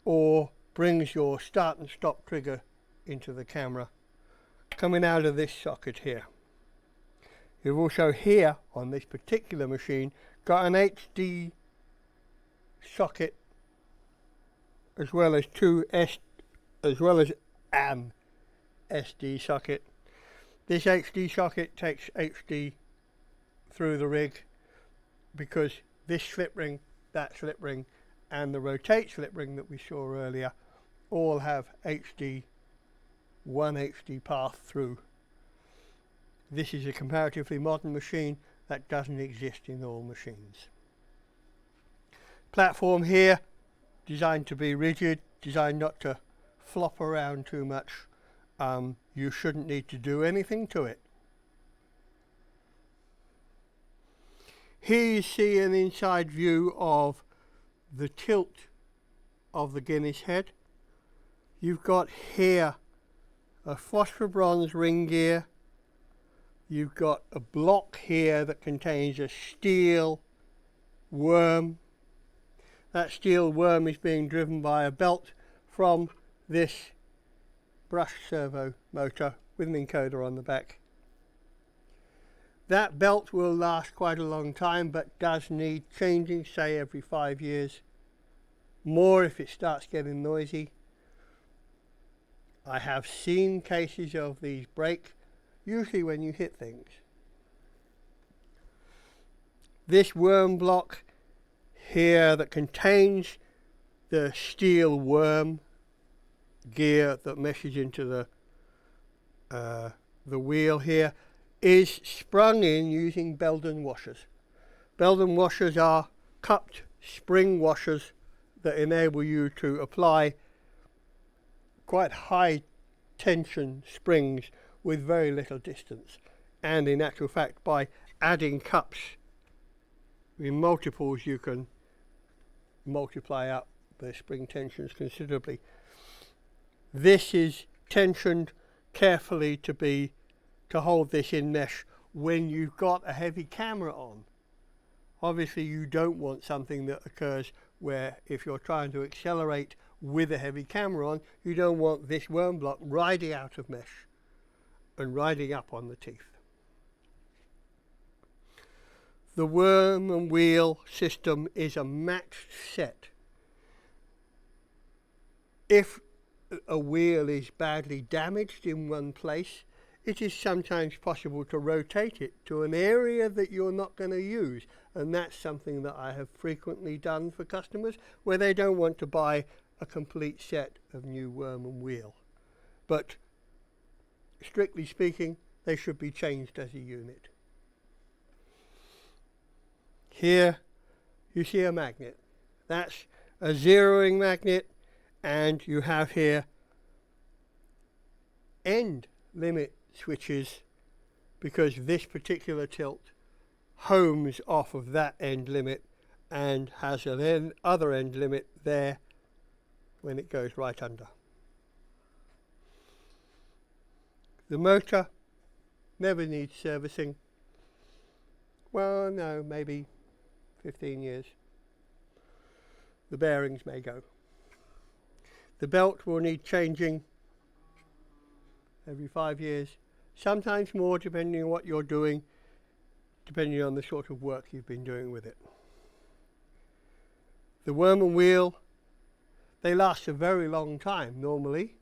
or brings your start and stop trigger into the camera coming out of this socket here. You've also here on this particular machine got an HD socket as well as an SD socket. This HD socket takes HD through the rig because this slip ring, that slip ring, and the rotate slip ring that we saw earlier all have HD, one HD path through. This is a comparatively modern machine that doesn't exist in all machines. Platform here, designed to be rigid, designed not to flop around too much. You shouldn't need to do anything to it. Here you see an inside view of the tilt of the Guinness head. You've got here a phosphor bronze ring gear. You've got a block here that contains a steel worm. That steel worm is being driven by a belt from this brush servo motor with an encoder on the back. That belt will last quite a long time, but does need changing, say every 5 years. More if it starts getting noisy. I have seen cases of these break, usually when you hit things. This worm block here that contains the steel worm gear that meshes into the wheel here is sprung in using Belden washers. Belden washers are cupped spring washers that enable you to apply quite high tension springs with very little distance, and in actual fact by adding cups in multiples you can multiply up the spring tensions considerably. This is tensioned carefully to hold this in mesh when you've got a heavy camera on. Obviously you don't want something that occurs where if you're trying to accelerate with a heavy camera on, you don't want this worm block riding out of mesh and riding up on the teeth. The worm and wheel system is a matched set. If a wheel is badly damaged in one place, it is sometimes possible to rotate it to an area that you're not going to use, and that's something that I have frequently done for customers where they don't want to buy a complete set of new worm and wheel. But strictly speaking, they should be changed as a unit. Here you see a magnet. That's a zeroing magnet, and you have here end limit switches, because this particular tilt homes off of that end limit and has an other end limit there when it goes right under. The motor never needs servicing. Well, no, maybe 15 years. The bearings may go. The belt will need changing every 5 years, sometimes more depending on what you're doing, depending on the sort of work you've been doing with it. The worm and wheel, they last a very long time normally,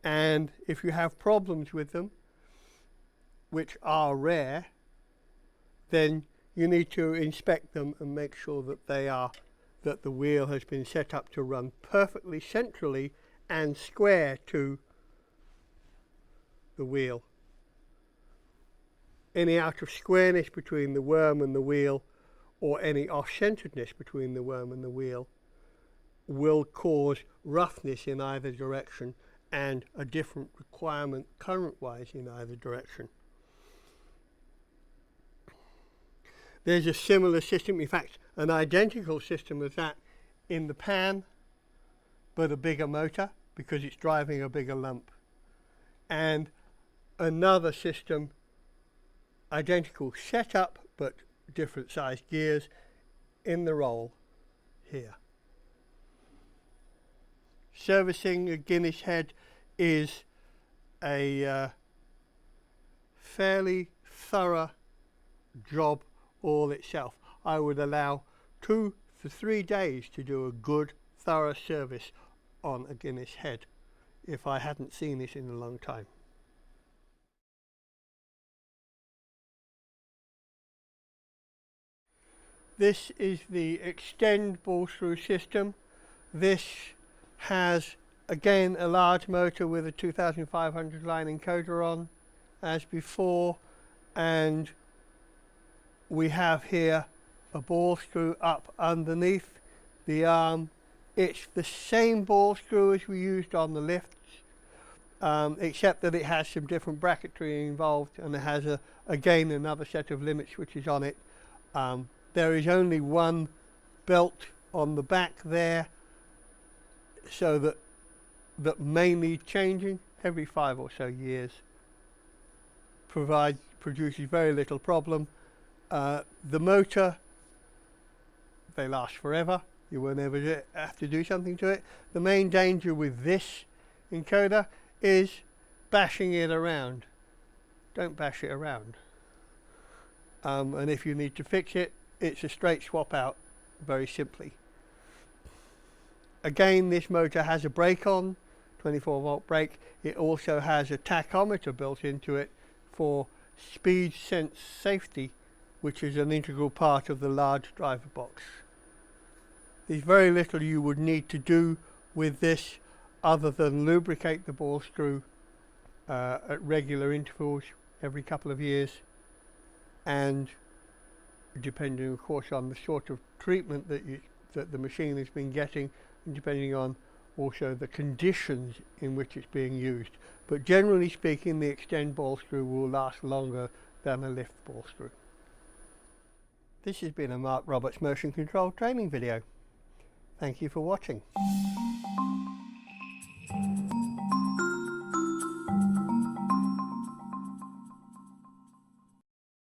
and if you have problems with them, which are rare, then you need to inspect them and make sure that that the wheel has been set up to run perfectly centrally and square to the wheel. Any out of squareness between the worm and the wheel, or any off-centeredness between the worm and the wheel, will cause roughness in either direction and a different requirement current-wise in either direction. There's a similar system, in fact an identical system of that in the pan, but a bigger motor because it's driving a bigger lump. And another system, identical setup but different sized gears in the roll here. Servicing a Guinness head is a fairly thorough job all itself. I would allow 2 to 3 days to do a good thorough service on a Guinness head if I hadn't seen it in a long time. This is the extend ball screw system. This has again a large motor with a 2500 line encoder on as before, and we have here a ball screw up underneath the arm. It's the same ball screw as we used on the lifts, except that it has some different bracketry involved, and it has again another set of limit switches on it. There is only one belt on the back there, so that may need changing every 5 or so years. Produces very little problem. The motor, they last forever. You will never have to do something to it. The main danger with this encoder is bashing it around. Don't bash it around. And if you need to fix it, it's a straight swap out, very simply. Again, this motor has a brake on, 24 volt brake. It also has a tachometer built into it for speed sense safety, which is an integral part of the large driver box. There's very little you would need to do with this other than lubricate the ball screw at regular intervals every couple of years, and depending of course on the sort of treatment that the machine has been getting, and depending on also the conditions in which it's being used. But generally speaking, the extend ball screw will last longer than a lift ball screw. This has been a Mark Roberts motion control training video. Thank you for watching.